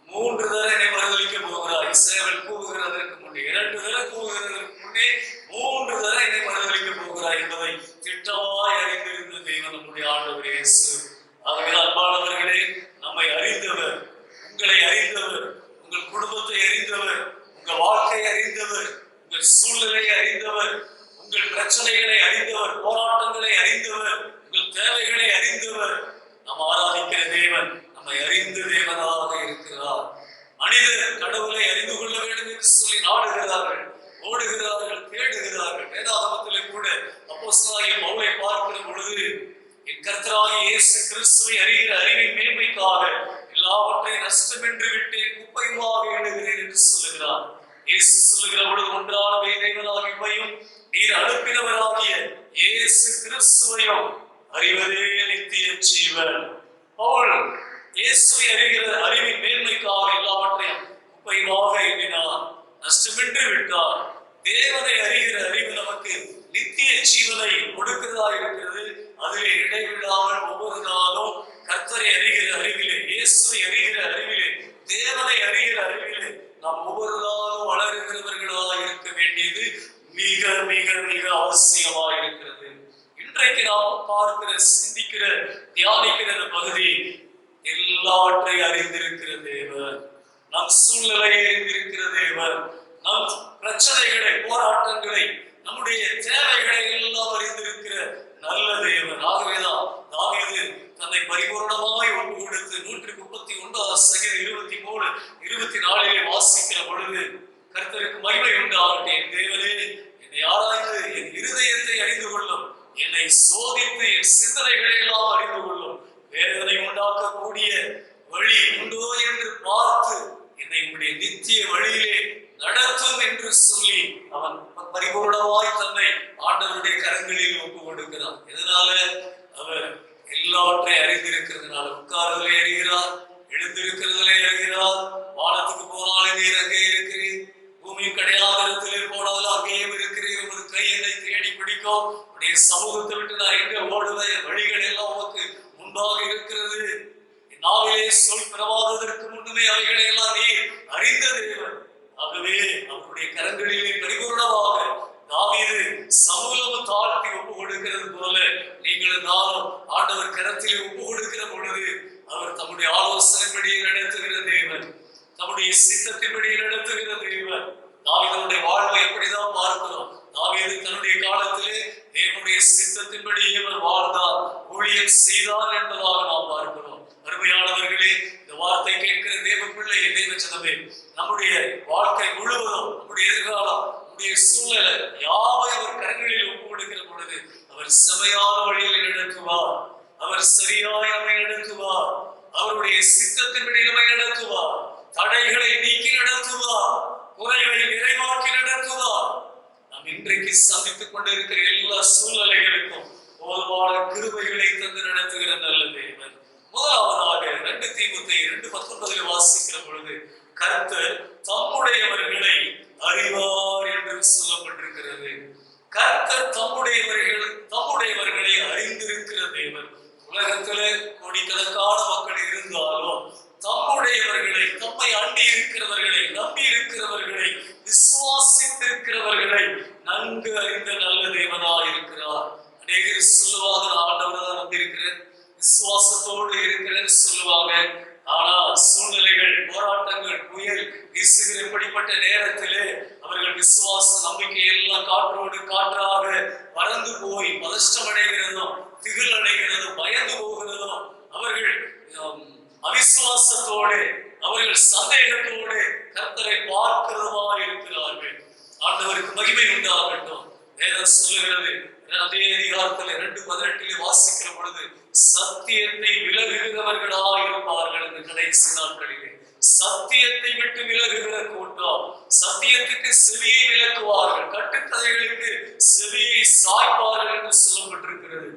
3 தரம் என்னை மறுதலிக்க போகிறாய். சேவல் கூவுகிறதற்கு முன்னே, 2 தரம் கூவுகிறதற்கு முன்னே 3 தரம் என்னை மறுதலிக்க போகிறாய் என்பதை திட்டமாய் அறிந்திருந்த தெய்வம் நம்முடைய ஆண்டவர் இயேசு. ஆகவே அன்பானவர்களே, நம்மை அறிந்தவர், உங்களை அறிந்தவர், உங்கள் குடும்பத்தை அறிந்தவர், உங்கள் வாழ்க்கையை அறிந்தவர், உங்கள் சூழ்நிலையை அறிந்தவர், உங்கள் பிரச்சனைகளை அறிந்தவர், போராட்டங்களை அறிந்தவர், உங்கள் தேவைகளை அறிந்தவர். நாம் ஆராதிக்கிற தேவன் நம்மை அறிந்த தேவனாக இருக்கிறார். மனிதர் கடவுளை அறிந்து கொள்ள வேண்டும் என்று சொல்லி நாடுகிறார்கள், ஓடுகிறார்கள், தேடுகிறார்கள். வேதாகமத்திலே கூட அப்போஸ்தலனாகிய பவுலை பார்க்கிற பொழுது, என் கர்த்தராகிய இயேசு கிறிஸ்துவை அறிகிற அறிவின் மேன்மைக்காக எல்லாவற்றையும் நஷ்டமென்று விட்டேன், குப்பையுமாக எண்ணுகிறேன் என்று சொல்லுகிறார். இயேசு சொல்லுகிற பொழுது, ஒன்றான தேவனாகிய நீர் அனுப்பினவராகிய இயேசு கிறிஸ்துவையும் அறிவதே நித்திய ஜீவன். பவுல் இயேசுவை அறிகிற அறிவின் மேன்மைக்காக எல்லாவற்றையும் குப்பையுமாக எண்ணினார், நஷ்டமென்று விட்டார். தேவனை அறிகிற அறிவு நமக்கு நித்திய ஜீவனை கொடுக்கிறதா இருக்கிறது. அதிலே இடைவிடாமல் ஒவ்வொரு நாளும் கர்த்தரை அறிகிற அறிவிலே, இயேசுவை அறிகிற அறிவிலே, தேவனை அறிகிற அறிவிலே நாம் ஒவ்வொரு நாளும் வளருகிறவர்களாக இருக்க வேண்டியது மிக மிக மிக அவசியமாக இருக்கிறது. இன்றைக்கு நாம் பார்க்கிற, சிந்திக்கிற, தியானிக்கிற பகுதி எல்லாவற்றையும் அறிந்திருக்கிற தேவன், நம் சூழ்நிலையை அறிந்திருக்கிற தேவன், நம் பிரச்சனைகளை, போராட்டங்களை, நம்முடைய தேவைகளை எல்லாம் அறிந்திருக்கிற நல்ல தேவன். ஆகவேதான் தாவீது தன்னை பரிபூர்ணமாய் ஒப்பு கொடுத்து 131 சங்கீதம் 23, 24 வாசிக்கிற பொழுது, கர்த்தருக்கு மகிமை உண்டாகட்டும். என் தேவனே, என்னை ஆராய்ந்து என் இருதயத்தை அறிந்து கொள்ளும். என்னை சோதித்து என் சிந்தனைகளை எல்லாம் அறிந்து கொள்ளும். வேதனை உண்டாக்கக்கூடிய வழி உண்டோ என்று பார்த்து என்னை உடைய நித்திய வழியிலே நடத்தும் என்று சொல்லி அவன் பரிபூர்ணமாய் தன்னை ஆண்டவருடைய கரங்களில் ஒப்பு கொடுக்கிறான். எதனால? அவர் எல்லாவற்றையும் அறிந்திருக்கிறதுனால. உட்கார்றதுல அறிகிறார், எழுந்திருக்கிறதுல அறிகிறார். வானத்துக்கு போனாலும் நீர் அங்கே இருக்கிறீர், பூமியின் கடையாதரத்திலே போனாலும் அங்கேயும் இருக்கிறீர். உமது கை என்னை தேடி பிடிக்கும். உடைய சமூகத்தை விட்டு நான் எங்க ஓடுவேன்? வழிகள் எல்லாம் உமக்கு முன்பாக இருக்கிறது. நாவிலே சொல் பிறவாததற்கு முன்னுமே அவைகளை எல்லாம் நீ அறிந்த தேவன். ஆகவே அவருடைய கரங்களிலே பரிபூர்ணமாக தாவீது சமூலம் தாழ்த்தி ஒப்பு கொடுக்கிறது போல நீங்களும் நானும் ஆண்டவர் கரத்திலே ஒப்பு கொடுக்கிற பொழுது அவர் தம்முடைய ஆலோசனைப்படியே நடத்துகிற தேவன், தம்முடைய சித்தத்தின்படியே நடத்துகிற தேவன். தாவீதுடைய வாழ்வை எப்படிதான் பார்க்கிறோம்? தாவீது தன்னுடைய காலத்திலே தேவனுடைய சித்தத்தின்படியே அவர் வாழ்ந்தார், ஊழியம் செய்தார் என்பதாக நாம் பார்க்கிறோம். அருமையானவர்களே, இந்த வார்த்தை கேட்கிற தேவ பிள்ளை, தேவ ஜனமே, நம்முடைய வாழ்க்கை முழுவதும், நம்முடைய எதிர்காலம், நம்முடைய சூழ்நிலை யாவை அவர் கரங்களில் ஒப்பு கொடுக்கிற பொழுது அவர் செமையான வழியில் நடத்துவார். அவர் சரியாய் நம்மை நடத்துவார். அவருடைய சித்தத்தின்படி நம்மை நடத்துவார். தடைகளை நீக்கி நடத்துவார். குறைகளை நிறைவாக்கி நடத்துவார். நாம் இன்றைக்கு சந்தித்துக் கொண்டிருக்கிற எல்லா சூழ்நிலைகளுக்கும் போதுமான கிருபைகளை தந்து நடத்துகிற நல்ல தேவன். முதலாவதாக 2 தீமோத்தேயு 2:19 வாசிக்கிற பொழுது கர்த்தர் தம்முடையவர்களை அறிவார் என்று சொல்லப்பட்டிருக்கிறது. கர்த்தர் தம்முடையவர்களை அறிந்திருக்கிற தேவன். உலகத்திலே கோடிக்கணக்கான மக்கள் இருந்தாலும் தம்முடையவர்களை, தம்மை அண்டி இருக்கிறவர்களை, நம்பி இருக்கிறவர்களை, விசுவாசித்திருக்கிறவர்களை நன்கு அறிந்த நல்ல தேவனாய் இருக்கிறார். அநேகர் சொல்லுவாங்க, ஆண்டவரை தான் நம்பி இருக்கிறேன், விசுவாசத்தோடு இருக்கிறேன்னு சொல்லுவாங்க. ஆனால் சூழ்நிலைகள், போராட்டங்கள், புயல் வீசுகிற இப்படிப்பட்ட நேரத்திலே அவர்கள் விசுவாச நம்பிக்கை எல்லாம் காற்றோடு காற்றாக பறந்து போய் பதஷ்டம் அடைகிறதும், திகில் அடைகிறதும், பயந்து போகிறதும், அவர்கள் அவிசுவாசத்தோடு, அவர்கள் சந்தேகத்தோடு கர்த்தரை பார்க்கிறதுமா இருக்கிறார்கள். ஆண்டவருக்கு மகிமை உண்டாகட்டும். வேதம் சொல்லுகிறது, அதே அதிகாரத்தில் 2:18 வாசிக்கிற பொழுது சத்தியத்தை விலகுகிறவர்களாக இருப்பார்கள் என்று கடைசி நாட்களிலே. சத்தியத்தை விட்டு விலகுகிற கூட்டம், சத்தியத்துக்கு செவியை விலக்குவார்கள், கட்டுக்கதைகளுக்கு செவியை சாய்ப்பார்கள் என்று சொல்லப்பட்டிருக்கிறது.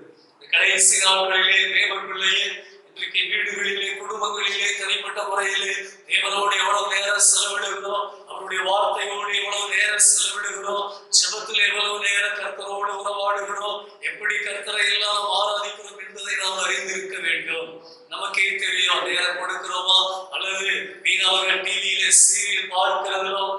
கடைசி நாட்களிலே தேவ பிள்ளையே, இன்றைக்கு வீடுகளிலே, குடும்பங்களிலே, தனிப்பட்ட முறையிலே தேவனோடு எவ்வளவு நேரம் செலவிடுகிறோம், அவருடைய வார்த்தையோடு எவ்வளவு நேரம் செலவிடுகிறோம், ஜெபத்தில் எவ்வளவு நேரம் கர்த்தரோடு உறவாடுகிறோம், எப்படி கர்த்தரை எல்லாம் ஆராதிக்கிறோம் என்பதை நாம் அறிந்திருக்க வேண்டும். நமக்கே தெரியும், நேரம் கொடுக்கிறோமா அல்லது வீணாக டிவியில சீரியல் பார்க்கிறதிலும்,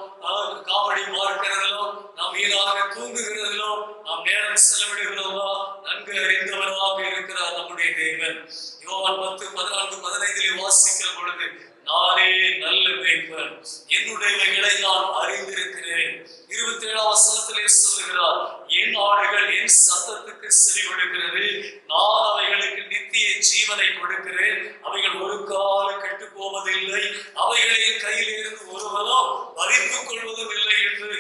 காமெடி பார்க்கிறதிலும், நாம் வீணாக தூங்குகிறதிலும் நாம் நேரம் செலவிடுகிறோமா? நன்கு அறிந்தவராக இருக்கிறார் நம்முடைய தேவன். யோவான் 10:14-15 வாசிக்கிற பொழுது, நானே நல்ல மேய்ப்பன், என்னுடையவைகளை நான் அறிந்திருக்கிறேன். 27 வசனத்திலே சொல்லுகிறார், என் ஆடுகள் என் சத்தத்துக்கு செவிகொடுக்கிறது, நான் அவைகளுக்கு நித்திய ஜீவனை கொடுக்கிறேன், அவைகள் ஒரு காலம் கெட்டு போவதில்லை, அவைகளை கையிலிருந்து ஒருவரும் பறித்துக் கொள்வதும் இல்லை என்று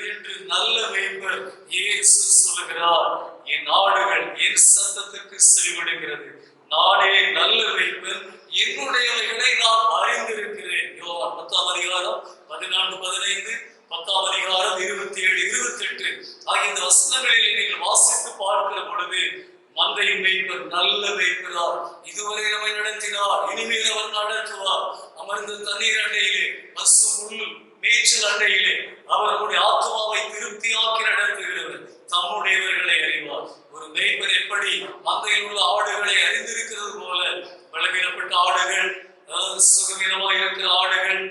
நல்ல மேய்ப்பர் இயேசு சொல்லுகிறார். என் ஆடுகள் என் சத்தத்துக்கு செவிகொடுக்கிறது, நானே நல்ல மேய்ப்பன், என்னுடையவைகளை நான் அறிந்திருக்கிறேன். யோவான் 10:14-15, 10:27-28 ஆகிய இந்த வசனங்களிலே நீங்கள் வாசித்து பார்க்கிற பொழுது மந்தையின் மேய்ப்பர் நல்ல மேய்ப்பரார். இதுவரை நம்மை நடத்தினார், இனிமேல் அவர் நடத்துவார். அமர்ந்த தண்ணீர் அண்டையிலே, பசு புல் மேய்ச்சல் அண்டையிலே அவர்களுடைய ஆத்மாவை திருப்தியாக்கி நடத்துகிறவர். தம்முடையவர்களை அறிவார். ஒரு மேய்ப்பர் எப்படி மந்தையில் உள்ள ஆடுகளை அறிந்திருக்கிறது போல, பலவீனப்பட்ட ஆடுகள், சுகவீனமாக இருக்கிற ஆடுகள்,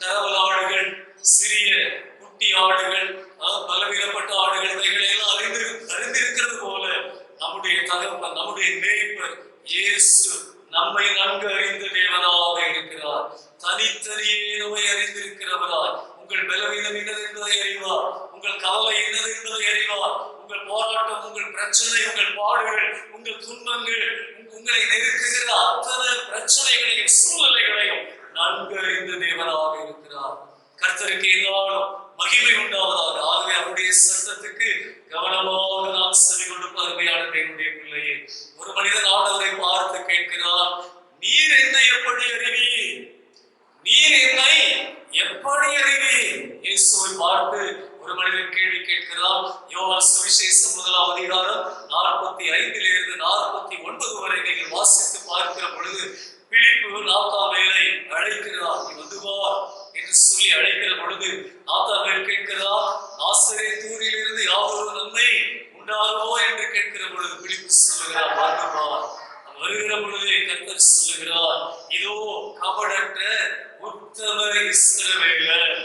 கரவல் ஆடுகள், சிறிய குட்டி ஆடுகள், பலவீனப்பட்ட ஆடுகள், இவைகளை எல்லாம் அறிந்திருக்கிறது போல நம்முடைய தகப்பன், நம்முடைய மேய்ப்பர் இயேசு நம்மை நன்கு அறிந்த தேவனாக இருக்கிறார். தனித்தனியே நம்மை அறிந்திருக்கிறவராய், உங்கள் பலவீனம் என்னது என்பதை அறிவார், உங்கள் கவலை என்னது என்பதை அறிவார், உங்கள் போராட்டம், உங்கள் பிரச்சனை, உங்கள் பாடுகள், உங்கள் துன்பங்கள், உங்களை நெருக்குகிற அத்தனை பிரச்சனைகளையும் சூழ்நிலைகளையும் நன்கு அறிந்த தேவனாக இருக்கிறார். கர்த்தருக்கு என்னாலும் மகிமை உண்டாவதாக. ஆகவே அவருடைய சத்தத்துக்கு கவனமாக நாம் செவி கொடுப்ப அருமையான தேவனுடைய பிள்ளையே. ஒரு மனிதன் ஆண்டவரை பார்த்து கேட்கிறார், நீர் என்னை எப்படி அறிவீர்? நீர் என்னை எப்படி அறிவீர்? இயேசுவை பார்த்து ஒரு மனிதன் கேள்வி கேட்கிறார். யோவான் சுவிசேஷம் 1ஆம் அதிகாரம் 45 49 வரை நீங்கள் வாசித்து பார்க்கிற பொழுது பிலிப்பு நாத்தாவேலை அழைக்கிறார். நீ வந்து வா என்று சொல்லி அழைக்கிற பொழுது நாத்தாவேல் கேட்கிறார், நாசரேத்தூரிலிருந்து யாதொரு நன்மை உண்டாகுமோ என்று கேட்கிற பொழுது பிலிப்பு சொல்லுகிறார், வந்து வா. வருகிற பொழுதே கர்த்தர் சொல்லுகிறார், இதோ கபடற்ற உத்தம இஸ்ரவேலன்,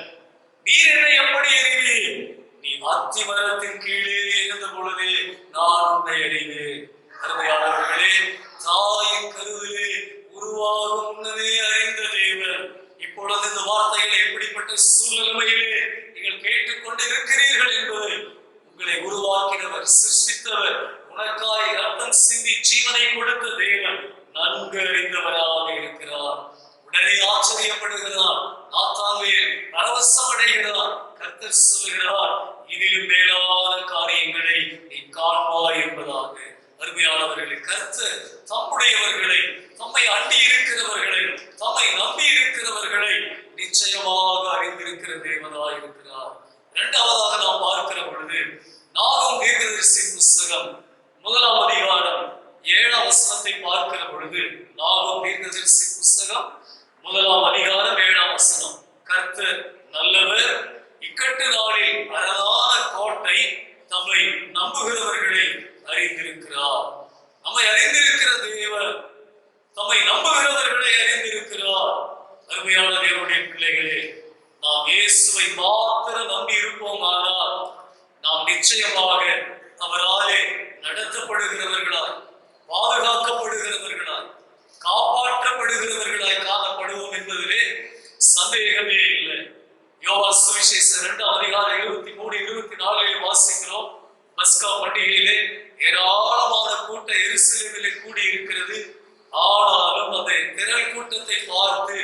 நீர் என்னை எப்படி அறிவீர்? நீ அத்தி மரத்தின் கீழே இருந்த பொழுதே நான் உன்னை அறிவேன். அருமையானவர்களே, தாயின் கருவிலே உருவாகும் முன்னமே அறிந்த தேவன் இப்பொழுது இந்த வார்த்தைகளை எப்படிப்பட்ட சூழ்நிலையிலே நீங்கள் கேட்டுக்கொண்டு இருக்கிறீர்கள் என்பதை உங்களை உருவாக்கினவர், சிருஷ்டித்தவர், உனக்காய் ரத்தம் சிந்தி ஜீவனை கொடுத்த தேவன் நன்கு அறிந்தவராக இருக்கிறார். உடனே ஆச்சரியப்படுகிறார், நாத்தாவேல் பரவசம் அடைகிறார். கர்த்தர் சொல்லுகிறார், இதிலும் மேலான காரியங்களை நீ காண்பாய் என்பதாக. அருமையானவர்களை, கர்த்தர் தம்முடையவர்களை, தம்மை அண்டி இருக்கிறவர்களை, தம்மை நம்பி இருக்கிறவர்களை நிச்சயமாக அறிந்திருக்கிற தேவனாய் இருக்கிறார். இரண்டாவதாக நாம் பார்க்கிற பொழுது நாகம் தீர்க்கதரிசி புஸ்தகம் 1ஆம் அதிகாரம் 7ஆம் வசனத்தை பார்க்கிற பொழுது, நாகம் தீர்க்கதரிசி புஸ்தகம் 1ஆம் அதிகாரம் 7ஆம் வசனம், கர்த்தர் நல்லவர், இக்கட்டு நாளில் அரணான கோட்டை, தம்மை நம்புகிறவர்களை அறிந்திருக்கிறார். நம்மை அறிந்திருக்கிற தேவன் தம்மை நம்புகிறவர்களை அறிந்திருக்கிறார். அருமையான தேவனுடைய பிள்ளைகளே, நாம் இயேசுவை மாத்திரம் நம்பி இருப்போமானால் நாம் நிச்சயமாக அவராலே நடத்தப்படுகிறவர்களாய், பாதுகாக்கப்படுகிறவர்களாய், காப்பாற்றப்படுகிறவர்களாய் காணப்படுவோம் என்பதிலே சந்தேகமே இல்லை. யோவான் சுவிசேஷம் 2ஆம் அதிகாரம் 23 24 வாசிக்கிறோம். பஸ்கா பண்டிகையிலே ஏராளமான கூட்டம் எருசலேமிலே கூடி இருக்கிறது. ஆனாலும் அந்த திரள் கூட்டத்தை பார்த்து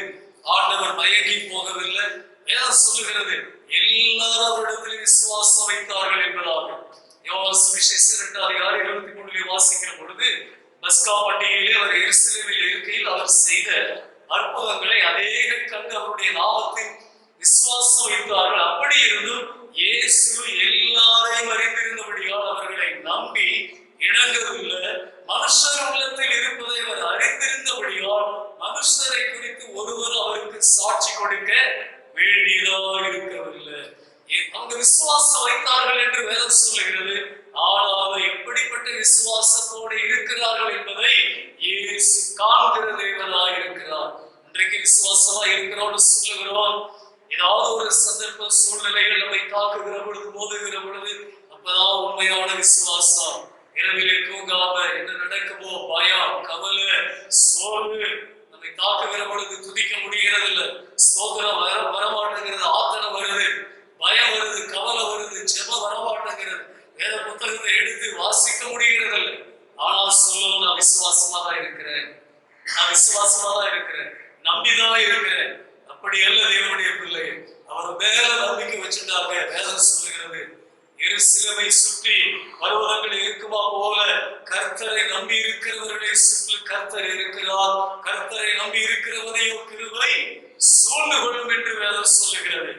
ஆண்டவர் மயங்கி போகவில்லை. வேதம் சொல்லுகிறது, எல்லாரும் அவரிடத்தில் விசுவாசம் வைத்தார்கள் என்பதாக. யோவான் சுவிசேஷம் 2ஆம் அதிகாரம் 23 வாசிக்கிற பொழுது, பஸ்கா பண்டிகையிலே அவர் எருசலேமில் இருக்கையில் அவர் செய்த அற்புதங்களை அநேகர் கண்டு அவருடைய நாமத்தில் விசுவாசம் வைத்தார்கள். அப்படி இருந்தும் இயேசு எல்லாரையும் அறிந்திருந்தபடியால் அவர்களை நம்பி இணங்கவில்லை. மனுஷர் உள்ளத்தில் இருப்பதை அவர் அறிந்திருந்தபடியால் மனுஷரை குறித்து ஒருவர் அவருக்கு சாட்சி கொடுக்க வேண்டியதாக இருக்கவில்லை. அவங்க விசுவாசம் வைத்தார்கள் என்று வேதம் சொல்லுகிறது. ஆனால் எப்படிப்பட்ட விசுவாசத்தோடு இருக்கிறார்கள் என்பதை இயேசு காண்கிற தேவனாக இருக்கிறார். இன்றைக்கு விசுவாசமா இருக்கிறோம்னு சொல்லுகிறோம். ஏதாவது ஒரு சந்தர்ப்ப சூழ்நிலைகள் நம்மை தாக்குகிற பொழுது, மோதுகிற பொழுது, அப்பதான் உண்மையான விசுவாசம். இரவிலே தூங்காம என்ன நடக்குமோ பயம், கவலை, சோர்வு நம்மை தாக்குகிற பொழுது துதிக்க முடிகிறது இல்லை, ஸ்தோத்திரம் வரமாட்டேங்கிறது, ஆத்தனம் வருது, பயம் வருது, கவலை வருது, ஜெபம் வரமாட்டேங்கிறது, வேத புத்தகத்தை எடுத்து வாசிக்க முடிகிறது இல்லை. ஆனால் சொல்லணும், நான் விசுவாசமா தான் இருக்கிறேன், நான் விசுவாசமா தான் இருக்கிறேன், நம்பிதான் இருக்கிறேன். அப்படி அல்ல தேவனுடைய பிள்ளை, அவர் மேல நம்பிக்கை வச்சுட்டாங்க. வேதம் சொல்லுகிறது, எருசலேமை சுற்றி பர்வதங்கள் இருக்குமா போல கர்த்தரை நம்பி இருக்கிறவர்களை சுற்றி கர்த்தர் இருக்கிறார். கர்த்தரை நம்பி இருக்கிறவரையோ கிருபை சூழ்ந்து கொள்ளும் என்று வேதம் சொல்லுகிறது.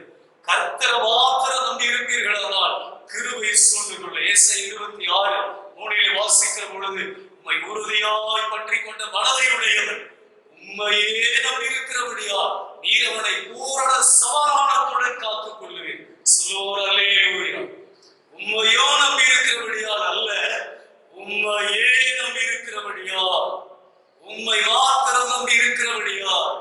கர்த்தரை மாத்திரம் நம்பி இருப்பீர்களானால் கிருபை சூழ்ந்து கொள்ள. ஏசாயா 26:3 வாசிக்கிற பொழுது, உம்மை உறுதியாய் பற்றி கொண்ட மனதை உடையவர், உண்மையே நம்பி இருக்கிறபடியா நீர் அவனை பூரண சமாதானத்துடன் காத்துக் கொள்ளுவேன். சொல்லுவோர் அல்லேலூயா. உண்மையோ நம்பி இருக்கிறபடியால் அல்ல, உண்மையே நம்பி இருக்கிறபடியால், உண்மை மாத்திரம் நம்பி இருக்கிறபடியால்.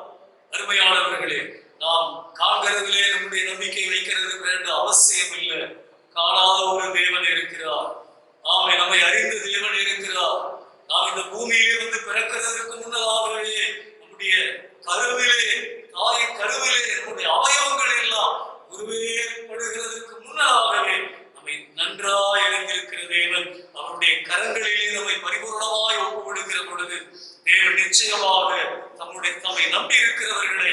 அருமையானவர்களே, நாம் காண்கிறதிலே நம்முடைய நம்பிக்கை வைக்கிறது வேண்டாம், அவசியம் இல்லை. காணாத ஒரு தேவன் இருக்கிறார். ஆமை நம்மை அறிந்த தேவன் இருக்கிறார். நாம் இந்த பூமியிலே வந்து பிறக்கிறதுக்கு முன்னதாகவே நம்முடைய கருவிலே, தாயின் கருவிலே நம்முடைய அவயவங்கள் எல்லாம் உருவேற்படுகிறதுக்கு முன்னதாகவே நம்மை நன்றாய் அறிந்திருக்கிற தேவன் அவருடைய கரங்களிலே நம்மை பரிபூர்ணமாய் ஒப்பு கொடுக்கிற பொழுது தேவன் நிச்சயமாக தம்மை நம்பி இருக்கிறவர்களை,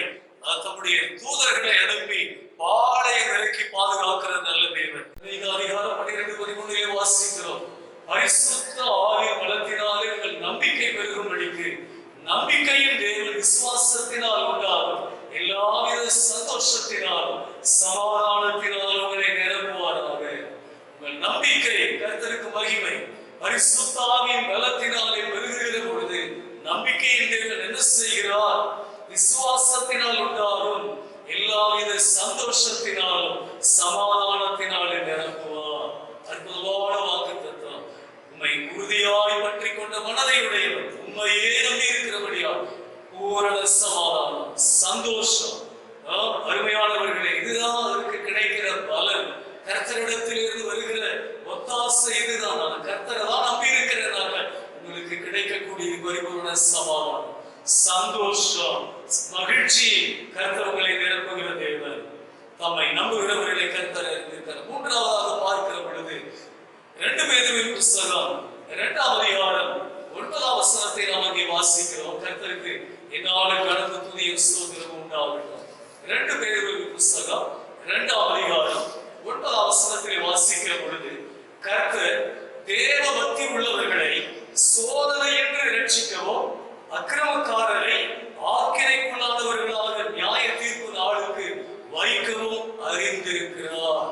தம்முடைய தூதர்களை அனுப்பி மகிமை பரிசுத்த ஆவியின் பலத்தினாலே பெருகுகிற பொழுது நம்பிக்கையின் தேவன் என்ன செய்கிறார்? விசுவாசத்தினால் உண்டாகும் எல்லாவித சந்தோஷத்தினாலும் சமாதானத்தினாலே நிரப்புவார். அற்புதமான வாக்குத்தத்தம். உம்மை உறுதியாய் பற்றி கொண்ட மனதை உடையவர், உண்மையே நம்பி இருக்கிறபடியால் பூரண சமாதானம், சந்தோஷம். அருமையானவர்களே, இதுதான் அதற்கு கிடைக்கிற பலன். கர்த்தரிடத்தில் இருந்து வருகிற ஒத்தாசை இதுதான். நான் கர்த்தரை தான் நம்பி இருக்கிறேன். உங்களுக்கு கிடைக்கக்கூடிய பரிபூரண சமாதானம், சந்தோஷம், மகிழ்ச்சி. கர்த்தர் உங்களை நிரப்புகிற தேவன். தம்மை நம்புகிறவர்களை கர்த்தர் இருக்கிறார். மூன்றாவதாக பார்க்கிற பொழுது 2 பேதுருவின் புஸ்தகம் 2ஆம் அதிகாரம் 9ஆம் வசனத்தை நாம் அங்கே வாசிக்கிறோம். கர்த்தருக்கு என்னாலும் கடந்து துதியும் ஸ்தோத்திரமும் உண்டாகட்டும். 2 பேதுருவின் புஸ்தகம் 2ஆம் அதிகாரம் 9ஆம் வசனத்தை வாசிக்கிற பொழுது கர்த்தர் தேவ பக்தி உள்ளவர்களை சோதனை என்று இரட்சிக்கவும் அக்கிரமக்காரரை ஆக்கினைக்குள்ளானவர்களாக நியாய தீர்ப்பு நாளுக்கு வைக்கவும் அறிந்திருக்கிறார்.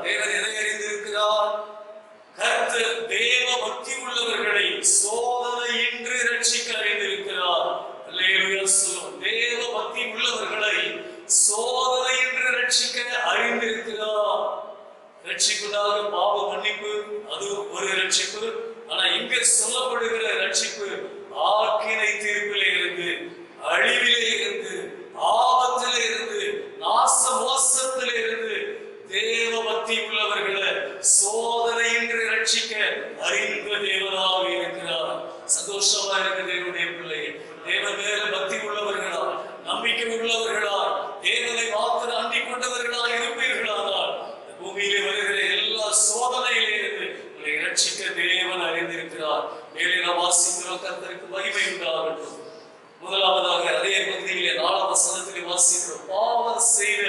தேவன் எதை அறிந்திருக்கிறார்? கர்த்தர் தேவ பக்தி உள்ளவர்களை சோதனை என்று இரட்சிக்க அறிந்திருக்கிறார். அல்லேலூயா சொல்லுவோம். தேவ பக்தி உள்ளவர்களை சோதனை என்று இரட்சிக்க அறிந்திருக்கிறார். ரட்சிப்புதாக பாவ மன்னிப்பு, அது ஒரு ரட்சிப்பு. ஆனா இங்க சொல்லப்படுகிற ரட்சிப்பு ஆக்கினை தீர்ப்பிலே இருந்து, அழிவிலே இருந்து, ஆபத்திலே இருந்து, நாச மோசத்திலே இருந்து தேவ பக்தி உள்ளவர்களை சோதனை என்று ரட்சிக்க அறிந்த தேவனாக இருக்கிறார். சந்தோஷமா இருக்க தேவனுடைய பிள்ளை. தேவன் மேல பக்தி உள்ளவர்களா, நம்பிக்கை உள்ளவர்களா, தேவனை மாத்திர அண்டிக் கொண்டவர்களா இருப்பீர்களானால் பூமியிலே வருகிற எல்லா சோதனையிலே இருந்து உங்களை ரட்சிக்க தேவன் அறிந்திருக்கிறார். மேலே நாம் வாசிக்கிறோம். கர்த்தருக்கு மகிமை உண்டாகட்டும். முதலாவதாக அதே பகுதியிலே 4ஆம் வசனத்திலே வாசிக்கிறோம். பாவம் செய்த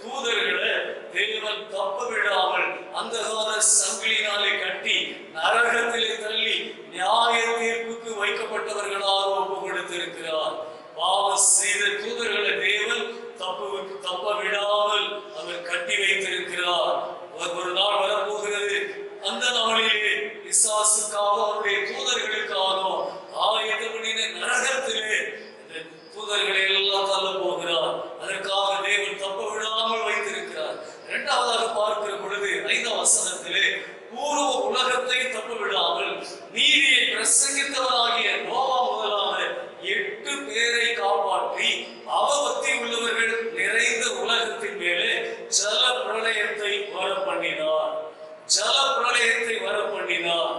தூதர்களை தேவன் தப்ப விடாமல் அந்தகார சங்கிலினாலே கட்டி நரகத்திலே தள்ளி நியாய தீர்ப்புக்கு வைக்கப்பட்டவர்களாக ஒப்பு கொடுத்திருக்கிறார். பாவம் செய்த தூதர்களை தேவன் தப்ப விடாமல் அவர் கட்டி வைத்திருக்கிறார். ஒரு நாள் வரப்போகிறது. அந்த நாளிலே பிசாசுக்காக அவருடைய தூதர்களுக்காக ஆயத்தம் பண்ணின நரகத்திலே தூதர்களை எல்லாம் தள்ள போகிறார். அதற்காக தேவன் தப்ப விடாமல் வைத்திருக்கிறார். இரண்டாவதாக பார்க்கிற பொழுது 5ஆம் வசனத்திலே பூர்வ உலகத்தை தப்ப விடாமல் நீதியை பிரசங்கித்தவராகிய நோவா முதலான 8 பேரை காப்பாற்றி அவபக்தி உள்ளவர்கள் நிறைந்த உலகத்தின் மேலே ஜல பிரளயத்தை வர பண்ணினார்.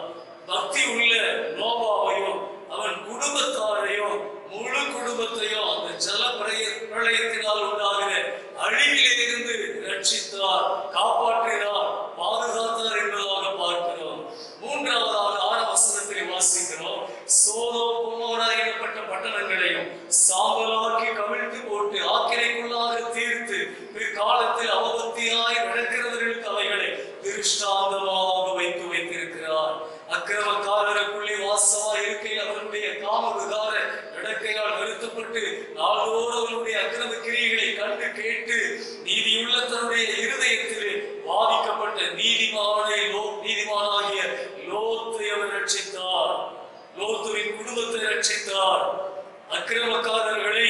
பக்தி உள்ள நோவாவையும் அவன் குடும்பத்தாரையும் முழு குடும்பத்தையும் அந்த ஜல பிரளயத்தினால் உண்டாகிற அழிவிலே இருந்து ரட்சித்தார், காப்பாற்றினார், பாதுகாத்தார் என்பதாக பார்க்கிறோம். மூன்றாவதாக 6ஆம் வசனத்திலே வாசிக்கிறோம். சோதோம் கொமோரா எனப்பட்ட பட்டணங்களையும் சாம்பலாக்கி கவிழ்த்து போட்டு ஆக்கினைக்குள்ளாக தீர்த்து பிற்காலத்தில் அவபக்தியாய் நடக்கிறவர்களுக்கு அவைகளை திருஷ்டாந்தமாக வைத்திருக்கிறார். அக்கிரமக்காரருக்குள்ளே வாசமாய் இருக்கையில் அவருடைய காம விகார நடக்கையால் நிறுத்தப்பட்டு நாள்தோறும் அவருடைய அக்கிரம கிரியைகளை கண்டு கேட்டு நீதியுள்ள தன்னுடைய இருதயத்திலே பாதிக்கப்பட்ட நீதிமானாகிய லோத்தை அவர் ரட்சித்தார். லோத்துவின் குடும்பத்தை ரட்சித்தார். அக்கிரமக்காரர்களை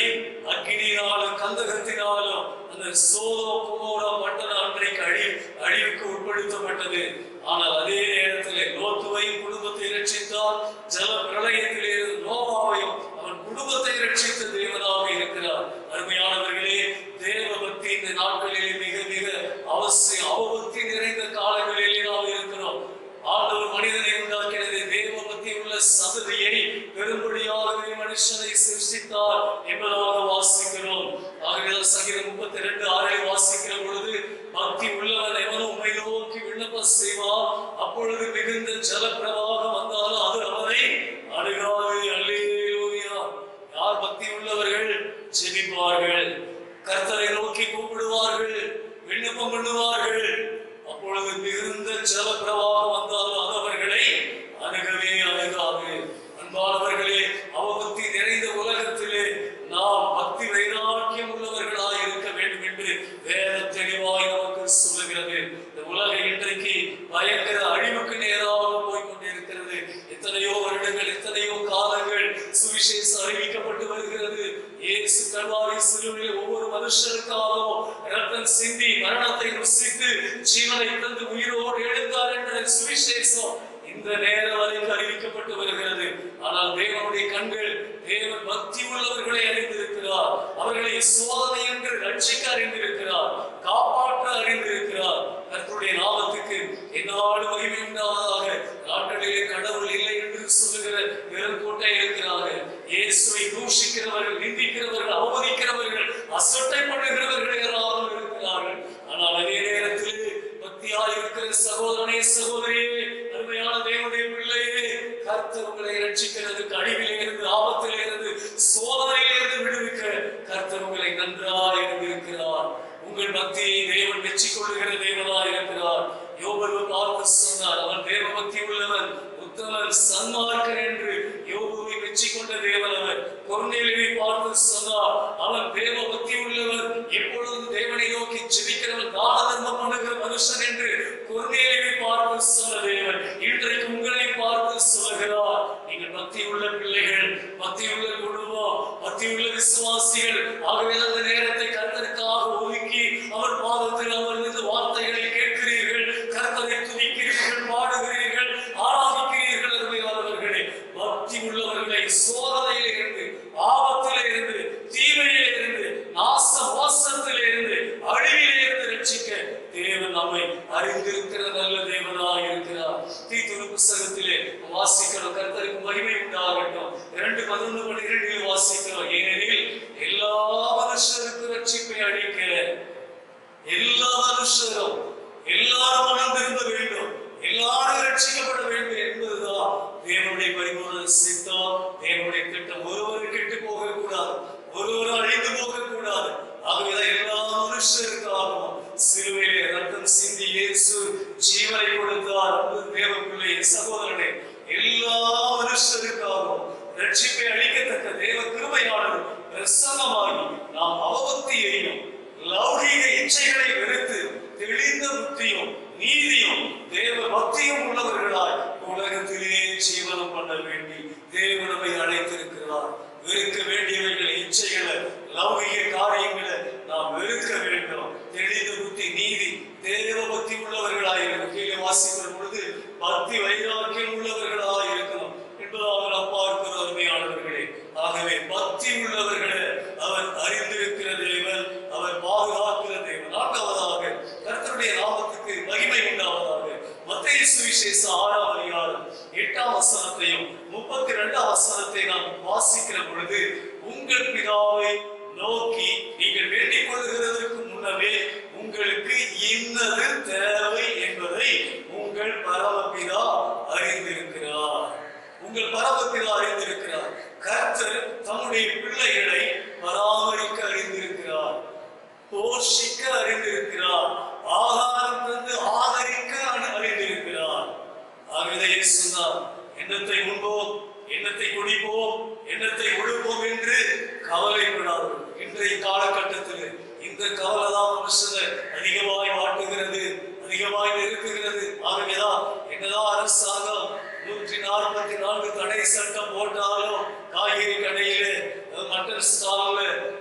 அக்கினியினாலும் கந்தகத்தினாலும் அந்த சோதோம் கொமோரா பட்டணம் அன்றைக்கு அழிவுக்கு உட்படுத்தப்பட்டது. ஆனால் அதே நேரத்தில் லோத்துவையும் குடும்பத்தை ரட்சித்தார். ஜல பிரளயத்திலே நோவாவையும் அவன் குடும்பத்தை ரட்சித்த தேவனாக இருக்கிறார். அருமையானவர்களே, தேவ பக்தி இந்த நாட்களிலே மிக மிக அவசியம். அவபக்தி நிறைந்த காலங்களிலே நாம் இருக்கிறோம். ஆண்டவர் மனிதனை உண்டாக்கினது தேவ பக்தி உள்ள சந்ததியை பெரும்படியாகவே மனுஷனை சிருஷ்டித்தார் என்பதாக வாசிக்கிறோம். ஆகையால் சங்கீதம் 32:6 வாசிக்கிற பொழுது பக்தி உள்ளவன் எவனும் உம்மை நோக்கி விண்ணப்பம் செய்வார், அப்பொழுது மிகுந்த ஜலப்பிரவாகம் வந்தாலும் அது அவரை அணுகாது. அல்லேலூயா. யார் பக்தி உள்ளவர்கள்? ஜெபிப்பார்கள், கர்த்தரை நோக்கி கூப்பிடுவார்கள், விண்ணப்பம் பண்ணுவார்கள். அப்பொழுது மிகுந்த ஜலப்பிரவாகம் வந்தாலும் அது அவர்களை அணுகவே அணுகாது. அன்பானவர்களே, அவபக்தி நிறைந்த உலகத்திலே நாம் பக்தி வைராக்கியம் உள்ளவர்களாய் இருக்க வேண்டும் என்று வேத தெளிவாய் நமக்கு சொல்லுகிறது. இந்த உலகம் இன்றைக்கு பயங்கர அழிவுக்கு ரத்தம் சிந்தி மரணத்தை ருசித்து ஜீவனை தந்து உயிரோடு எழுந்தார் என்ற சுவிசேஷம் இந்த நேரம் வரைக்கும் அறிவிக்கப்பட்டு வருகிறது. ஆனால் தேவனுடைய கண்கள் தேவன் பக்தி உள்ளவர்களை அறிந்திருக்கிறார். அவர்களை சோதனை என்று ரட்சிக்க அறிந்திருக்கிறார், காப்பாற்ற அறிந்திருக்கிறார். கர்த்தருடைய நாமத்துக்கு எந்நாடு மகிமை உண்டாவதாக. நாட்டிலே கடவுள் இல்லை என்று சொல்லுகிற வெறும் கூட்டை இருக்கிறார்கள். இயேசுவை தூஷிக்கிறவர்கள், நிந்திக்கிறவர்கள், அவமதிக்கிறவர்கள், அசட்டை பண்ணுகிறவர்கள் யாராவது இருக்கிறார்கள். ஆனால் அதே நேரத்தில் பக்தியாய் இருக்கிற சகோதரனே, சகோதரியே, அருமையான தேவனுடைய பிள்ளையே, கர்த்தர் உங்களை ரட்சிக்கிறதுக்கு, அழிவிலே இருந்து, ஆபத்திலே இருந்து, சோதனையிலே இருந்து விடுவிக்க கர்த்தர் உங்களை நன்றாய் இருந்திருக்கிறார். உங்கள் பக்தியை தேவன் மெச்சிக் கொள்ளுகிற தேவனாய் இருக்கிறார். யோபு பார்த்து சொன்னார், அவன் தேவ பக்தி உள்ளவன், உத்தமன், சன்மார்க்கன் என்று யோபுவை மெச்சிக் கொண்ட தேவன் அவர். கொர்நேலியை பார்த்து சொன்னார், அவன் தேவ பக்தி உள்ளவன், எப்பொழுதும் தேவனை நோக்கி ஜெபிக்கிறவன், தான தர்மம் பண்ணுகிற மனுஷன் என்று கொர்நேலியை பார்த்து சொன்ன தேவன் இன்றைக்கு உங்களை பார்த்து சொல்கிறார். நீங்கள் பக்தி உள்ள பிள்ளைகள், பக்தி உள்ள குடும்பம், பக்தி உள்ள விசுவாசிகள். ஆகவே அந்த நேரத்தை கர்த்தருக்காக ஒதுக்கி அவர் பாதத்தில் அமர்ந்து வார்த்தைகளை கேட்கிறீர்கள், கர்த்தரை துதிக்கிறீர்கள், பாடுகிறீர்கள், ஆராதிக்கிறீர்கள். அருமையானவர்களே, பக்தி உள்ளவர்களை சோதனையிலே இருந்து, ஆபத்திலே இருந்து, தீமையிலே இருந்து, நாச மோசத்திலே இருந்து, அழிவிலே இருந்து ரட்சிக்க தேவன் நம்மை அறிந்திருக்கிற நல்ல தேவனாய் இருக்கிறார். தீத்து புஸ்தகத்திலே வாசிக்கிறோம், கர்த்தருக்கு மகிமை உண்டாகட்டும். 2:11-12 வாசிக்கிறோம். ஏனெனில் எல்லா மனுஷருக்கும் ரட்சிப்பை அளிக்க, எல்லா மனுஷரும் எல்லாரும் மனம் திரும்ப வேண்டும், எல்லாரும் ரட்சிக்கப்பட வேண்டும் என்பதுதான் தேவனுடைய பரிபூர்ண சித்தம், தேவனுடைய திட்டம். ஒருவர் கெட்டு போக கூடாது, ஒருவர் அழிந்து போக கூடாது. ஆகவேதான் எல்லா மனுஷருக்காகவும் சிலுவையிலே ரத்தம் சிந்தி இயேசு ஜீவனை கொடுத்தார். தேவ பிள்ளை, சகோதரனே, எல்லா மனுஷருக்காகவும் ரட்சிப்பை அளிக்கத்தக்க தேவ கிருபையானது பிரசன்னமாகி நாம் அவபக்தியையும் லௌகீக இச்சைகளை வெறுத்து தெளிந்த புத்தியும் நீதியும் தேவ பக்தியும் உள்ளவர்களாய் உலகத்திலே ஜீவனம் பண்ண வேண்டி தேவன் நம்மை அழைத்திருக்கிறார். வெறுக்க வேண்டியவைகளை, இச்சைகளை, லௌகிக காரியங்களை நாம் வெறுக்க வேண்டும். தெளிந்த புத்தி, நீதி, தேவ பக்தி உள்ளவர்களாயிருக்கணும். கீழே வாசிக்கிற பொழுது பக்தி வைராக்கியம் உள்ளவர்களாக இருக்கணும் என்பதாக நாம் பார்க்கிற அருமையானவர்களே. ஆகவே பக்தி உள்ளவர்களை அவர் அறிந்திருக்கிற தேவன், அவர் பாதுகாக்கிற தேவன். 4வதாக கர்த்தருடைய நாமத்துக்கு மகிமை உண்டாவதாக. மத்தேயு சுவிசேஷம் 6ஆம் அதிகாரம் 8ஆம் வசனத்தையும் 32ஆம் வசனத்தை நாம் வாசிக்கிற பொழுது, உங்கள் பிதாவை நோக்கி நீங்கள் வேண்டிக் கொள்ளுகிறதற்கு முன்னமே உங்களுக்கு இன்னது தேவை என்பதை உங்கள் பரமபிதா அறிந்திருக்கிறார். உங்கள் பரமபிதா அறிந்திருக்கிறார். கர்த்தர் தம்முடைய பிள்ளைகளை பராமரிக்க அறிந்திருக்கிறார், போஷிக்க அறிந்திருக்கிறார், ஆகாரம் தந்து ஆதரிக்க அறிந்திருக்கிறார். ஆகவே சொன்னார், எண்ணத்தை உண்போம், எண்ணத்தை குடிப்போம், எண்ணத்தை உடுப்போம் என்று கவலைப்படாது. இன்றைய காலகட்டத்தில் இந்த கவலை தான் மனுஷனை அதிகமாய் வாட்டுகிறது, அதிகமாய் நிறுத்துகிறது. ஆகவேதான் என்னதான் அரசாங்கம் 144 தடை சட்டம் போட்டாலும் காய்கறி கடையில, மட்டன் ஸ்டால்ல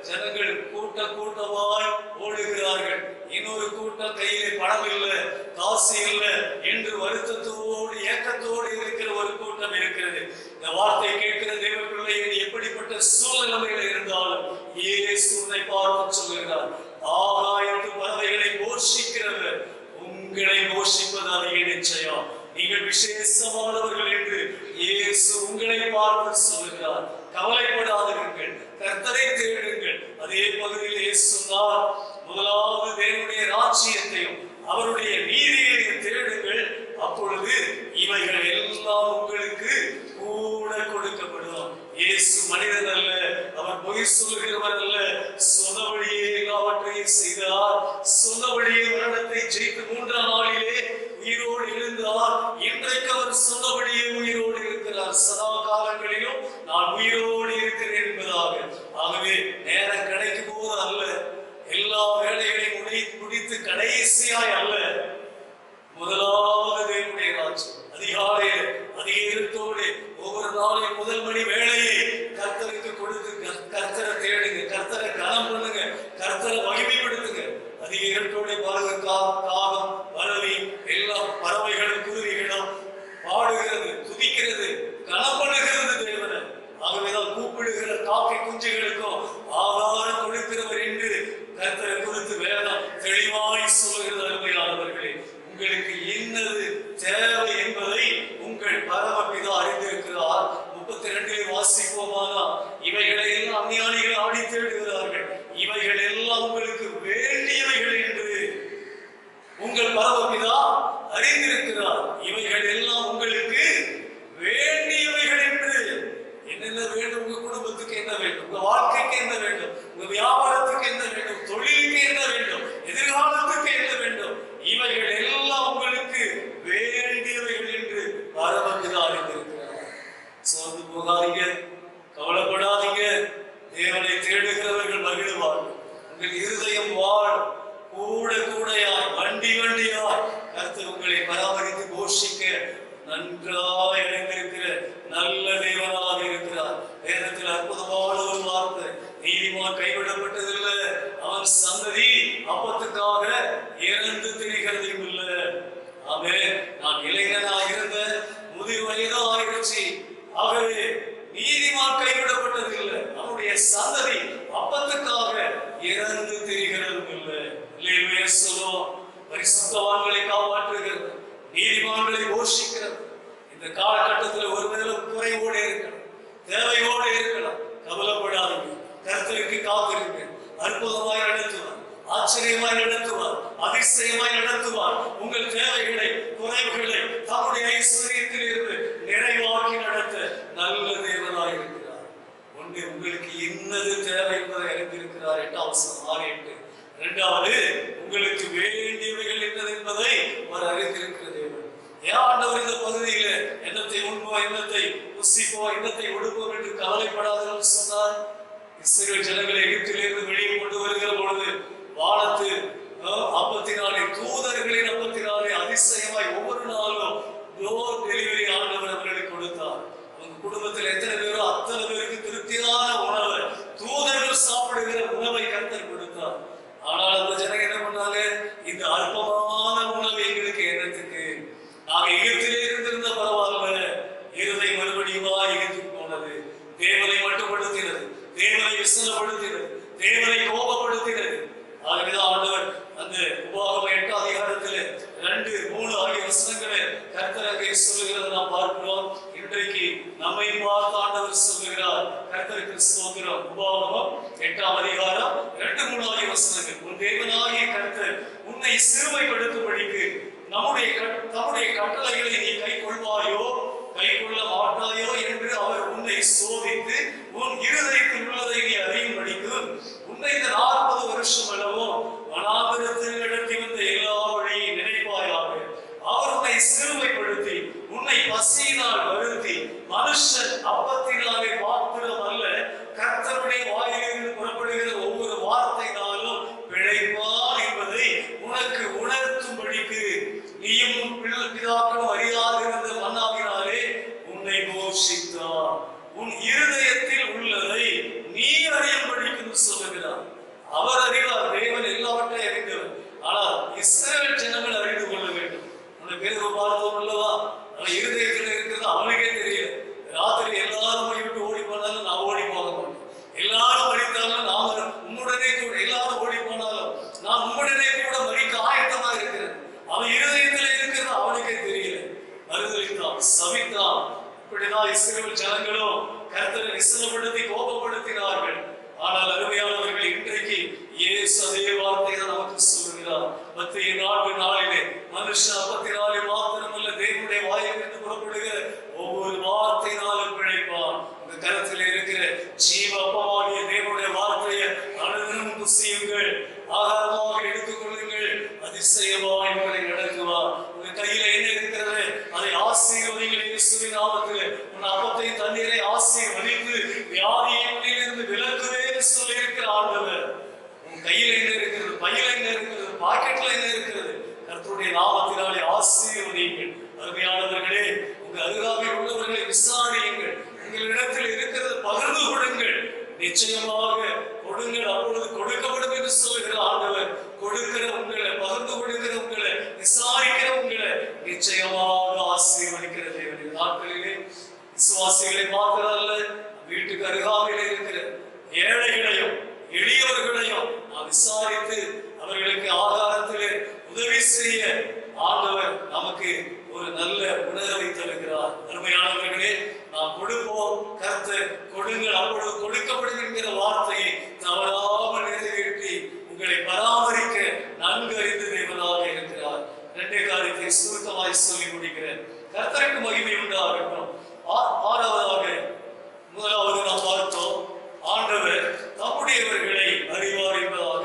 ஜனங்கள் கூட்டமாய் ஓடுகிறார்கள். இன்னொரு கூட்டம் கையிலே பணம் இல்லை, காசு இல்லை என்று வருத்தத்தோடு ஏக்கத்தோடு இருக்கிற ஒரு கூட்டம் இருக்கிறது. இந்த வார்த்தை கேட்கிற தேவ பிள்ளைகள் எப்படிப்பட்ட சூழ்நிலையில இருந்தாலும் இயேசு உன்னை பார்த்து சொல்கிறார், ஆகாயத்து பறவைகளை போஷிக்கிறவர் உங்களை போஷிப்பது அதிக நிச்சயம். நீங்கள் விசேஷமானவர்கள் என்று இயேசு உங்களை பார்த்து சொல்கிறார். கவலைப்படாதீர்கள், கர்த்தரை தேடுங்கள். அதே பகுதியில் இயேசு சொன்னார், முதலாவது தேவனுடைய ராஜ்யத்தையும் அவருடைய நீதியையும் தேடுங்கள், அப்பொழுது இவைகள் எல்லாம் உங்களுக்கு கூட கொடுக்கப்படும். இயேசு மனிதன் அல்ல, அவர் பொய் சொல்கிறவர் அல்ல. சொன்னபடியே எல்லாவற்றையும் செய்தார், சொன்னபடியே மரணத்தை ஜெயித்து 3ஆம் நாளிலே உயிரோடு எழுந்தார். இன்றைக்கு அவர் சொன்னபடியே உயிரோடு இருக்கிறார். சதா காலங்களிலும் நான் உயிரோடு இருக்கிறேன் என்பதாக. ஆகவே நேரம் கிடைக்கும் போது அல்ல, எல்லா வேலைகளையும் முடித்து கடைசியாய் அல்ல, முதலாவது தேவனுடைய ராஜ்யம். அதிகாலையில் அதிகாரத்தோடு ஒவ்வொரு நாளையும் முதல் மணி வேலையை கர்த்தருக்கு கொடுத்து கர்த்தரை தேடுங்க, கர்த்தரை கனம் பண்ணுங்க, கர்த்தரை மகிமைப்படுத்துங்க. அதிக மத்திய இரட்டோட காகம் பறவை எல்லா பறவைகளும் குருவிகளும் பாடுகிறது, துதிக்கிறது, கனப்படுகிறது தேவனை. ஆகவேதான் கூப்பிடுகிற காக்கை குஞ்சுகளுக்கும் ஆகாரம் கொடுக்கிறவர் என்று கர்த்தரை குறித்து வேதம் தெளிவாய் சொல்கிறது. அருமையானவர்களே, உங்களுக்கு என்னது தேவை என்பதை உங்கள் பரமபிதா அறிந்திருக்கிறார். 32 வாசிப்போமானால், இவைகளை எல்லாம் அஞ்ஞானிகள் ஆடி தேடுகிறார்கள், இவைகள் எல்லாம் உங்களுக்கு வேண்டியவைகள் என்று உங்கள் பரமபிதா அறிந்திருக்கிறார். இவைகள் எல்லாம் உங்களுக்கு வேண்டியவைகள் என்று. என்னென்ன வேண்டும்? உங்க குடும்பத்துக்கு என்ன வேண்டும்? உங்க வாழ்க்கைக்கு என்ன வேண்டும்? உங்க வியாபாரத்துக்கு என்ன வேண்டும்? தொழிலுக்கு என்ன வேண்டும்? எதிர்காலத்துக்கு என்ன வேண்டும்? இவைகள் எல்லாம் உங்களுக்கு வேண்டியவைகள் என்று பரமபிதா அறிந்திருக்கிறார். சோர்ந்து போகாதீங்க, கவலைப்படாதீங்க. தேவனை தேடுகிறவர்கள் மகிழ்வார்கள். உங்கள் இருதயம் வாழ் கூட கூடையாய் வண்டி வண்டியாய் கர்த்தர் உங்களை பராமரித்து போஷிக்க நன்றாய் இணைந்திருக்கிற நல்ல தேவனாக இருக்கிறார். வேதத்தில் அற்புதமான ஒரு வார்த்தை, நீதிமான் கைவிடப்பட்டதில்லை, அவன் சந்ததி அப்பத்துக்காக இறந்து திரிகிறதும் இல்லை. ஆமென். நான் இளைஞனாக இருந்த முதிர் வயதா ஆயிடுச்சு, ஆகவே நீதிமான் கைவிடப்பட்டதில்லை, அவனுடைய சந்ததி அப்பத்துக்காக இறந்து திரிகிறதும் இல்லை. சொல்லுவோம், பரிசுத்தவான்களை காப்பாற்றுகிறது, நீதிமான்களை போஷிக்கிறது. இந்த காலகட்டத்தில் ஒருவரும் குறைவோடு இருக்கலாம், தேவையோடு இருக்கலாம். கவலைப்படாதீங்க, கர்த்தருக்கு காத்திருங்க. அற்புதமாய் நடத்துவார், ஆச்சரியமாய் நடத்துவார், அதிசயமாய் நடத்துவார். உங்கள் தேவைகளை, குறைவுகளை தம்முடைய ஐஸ்வர்யத்தில் இருந்து நிறைவாக்கி நடத்த நல்ல தேவனாய் இருக்கிறார். ஒன்று, உங்களுக்கு என்னது தேவை என்பதை அறிந்திருக்கிறார். 8 வசனம் 6-8. இரண்டாவது, உங்களுக்கு வேண்டியவைகள் என்னது என்பதை அவர் அறிந்திருக்கிறது. ஆண்டவர் இந்த பகுதியில என்னத்தை உண்போம், என்னத்தை புசிப்போ, என்னத்தை உடுப்போம் என்று கவலைப்படாதவர்கள் சொன்னார். இஸ்ரவேல் ஜனங்களை எகிப்திலிருந்து வெளியே கொண்டு வருகிற பொழுது வானத்து அப்பத்தினாலே, தூதர்களின் அப்பத்தினாலே அதிசயமாய் ஒவ்வொரு நாளும் டோர் டெலிவரி ஆண்டவர் அவர்களுக்கு கொடுத்தார். அவங்க குடும்பத்தில் எத்தனை பேரோ அத்தனை பேருக்கு திருப்தியான உணவை, தூதர்கள் சாப்பிடுகிற உணவை கர்த்தர் கொடுத்தார். ஆனால் அந்த ஜனங்க என்ன பண்ணாங்க? இந்த அற்பமான உணவு எங்களுக்கு என்னத்துக்கு? நாங்க எகிப்திலே இருந்திருந்த பரவாயில்ல. இருதை மறுபடியும் எகிப்துக்கு போனது தேவனை மட்டுப்படுத்தினது, தேவனை விசனப்படுத்தினது, தேவனை கோபப்படுத்தினது. ஆகவேதான் ஆண்டவர் அந்த உபாகம 8 அதிகாரத்தில் 2, 3 ஆகிய வசனங்களை கர்த்தர் அங்கே சொல்லுகிறத நாம் பார்க்கிறோம். இன்றைக்கு நம்மை பார்த்து ஆண்டவர் சொல்லுகிறார். கர்த்தருக்கு ஸ்தோத்திரம். உபாகமம் 8 அதிகாரம் 2, 3 ஆகிய வசனங்கள். உன் தேவனாகிய கர்த்தர் உன்னை சிறுமைப்படுத்தும்படிக்கு தம்முடைய கட்டளைகளை நீ கை கொள்வாயோ கை கொள்ள மாட்டாயோ என்று அவர் உன்னை சோதித்து உன் இருதயத்தில் உள்ளதை நீ அறியும்படிக்கு உன்னை இந்த 40 வருஷம் அளவும் வனாந்திரத்தில் நடத்தி வந்த எல்லா வழியை நினைப்பாயாக. அவர் உன்னை சிறுமைப்படுத்தி உன்னை பசியினால் வருத்தி, மனுஷன் அப்பத்தினாலே பாத்திரம் அல்ல, கர்த்தருடைய வாயிலிருந்து புறப்படுகிற ஒவ்வொரு வார்த்தையினாலும் பிழைப்பான் என்பதை உனக்கு உணர்த்தும்படிக்கு நீயும் பிதாக்களும் அறியாதிருந்த மன்னாவினாலே உன்னை போஷித்தார். உன் இருதயத்தில் உள்ளதை நீ அறியும்படிக்கு சொல்லுகிறார். அவர் அறிவார், தேவன் எல்லாவற்றையும் அறிந்தவர். ஆனால் இஸ்ரவேல் ஜனங்கள் அறிந்து கொள்ள வேண்டும். அந்த பேரு பார்த்தோம் அல்லவா, இருதயத்தில் இருக்கிறது அவனுக்கே தெரியல. ராத்திரி எல்லாரும் விட்டு ஓடி போனாலும் நான் ஓடி போக மாட்டேன், எல்லாரும் மறித்தாலும் நான் உம்முடனே கூட, எல்லாரும் ஓடி போனாலும் நான் உம்முடனே கூட மறிக்க ஆயத்தமா இருக்கிறேன். அவன் இருதயத்தில் இருக்கிறது அவனுக்கே தெரியல. மறுதளித்தான், சபித்தான். இப்படிதான் இஸ்ரவேல் ஜனங்களும் கர்த்தரை விசனப்படுத்தி கோபப்படுத்தினார்கள். ஆனால் அருமையானவர்கள், இன்றைக்கு இயேசு அதே வார்த்தையை நமக்கு சொல்லுகிறார். மத்திய 4:4 மனுஷன் அப்பத்தினாலே மாத்திரமல்ல, தேவனுடைய வாயிலிருந்து புறப்படுகிற ஒவ்வொரு வார்த்தையினாலும் பிழைப்பான். உங்க கருத்தில் இருக்கிற ஜீவ அப்பமாகிய தேவனுடைய வார்த்தையை அனுதினமும் புசியுங்கள், ஆகாரமாக எடுத்துக் கொள்ளுங்கள், அதிசயமாய் உங்களை நடத்துவார். உங்க கையில என்ன இருக்கிறது அதை ஆசீர்வதிங்கள் இயேசுவின் நாமத்தில். உன் அப்பத்தை தண்ணீரை ஆசீர்வதித்து வியாதியிலிருந்து விலக்குவே சொல்லி இருக்கிற ஆண்டவர். உன் கையில என்ன இருக்கிறது, பையில என்ன இருக்கிறது, பாக்கெட்ல என்ன இருக்கிறது, கர்த்தருடைய நாமத்தினாலே ஆசீர்வதிங்கள். அருமையானவர்களே, உங்க அருகாமையில் உள்ளவர்களை விசாரியுங்கள், உங்களிடத்தில் இருக்கிறது பகிர்ந்து கொடுங்கள். நிச்சயமாக கொடுங்கள், அப்பொழுது கொடுக்கப்படும் என்று சொல்லுகிற ஆண்டவர். கொடுக்கிற விசாரிக்கிற உங்களை நிச்சயமாக ஆசீர்வதிக்கிற தேவன். நாட்களிலே விசுவாசிகளை மாத்திரமல்ல, வீட்டுக்கு அருகாமையில் இருக்கிற ஏழைகளையும் எளியவர்களையும் நாம் விசாரித்து அவர்களுக்கு ஆகாரத்திலே உதவி செய்ய ஆண்டவர் நமக்கு ஒரு நல்ல உணர்வை தருகிறார். அருமையானவர்களே, நாம் கொடுப்போம், கர்த்தர் கொடுங்கள், அப்பொழுது கொடுக்கப்படுகிற வார்த்தையை தவறாமல் நிறைவேற்றி உங்களை பராமரிக்க நன்கு அறிந்து தேவனாக இருக்கிறார். இரண்டே காரியத்தை சுருக்கமாய் சொல்லி முடிக்கிறேன். கர்த்தருக்கு மகிமை உண்டாகட்டும். ஆறாவதாக, முதலாவது நாம் பார்த்தோம், ஆண்டவர் தம்முடையவர்களை அறிவார் என்பதாக.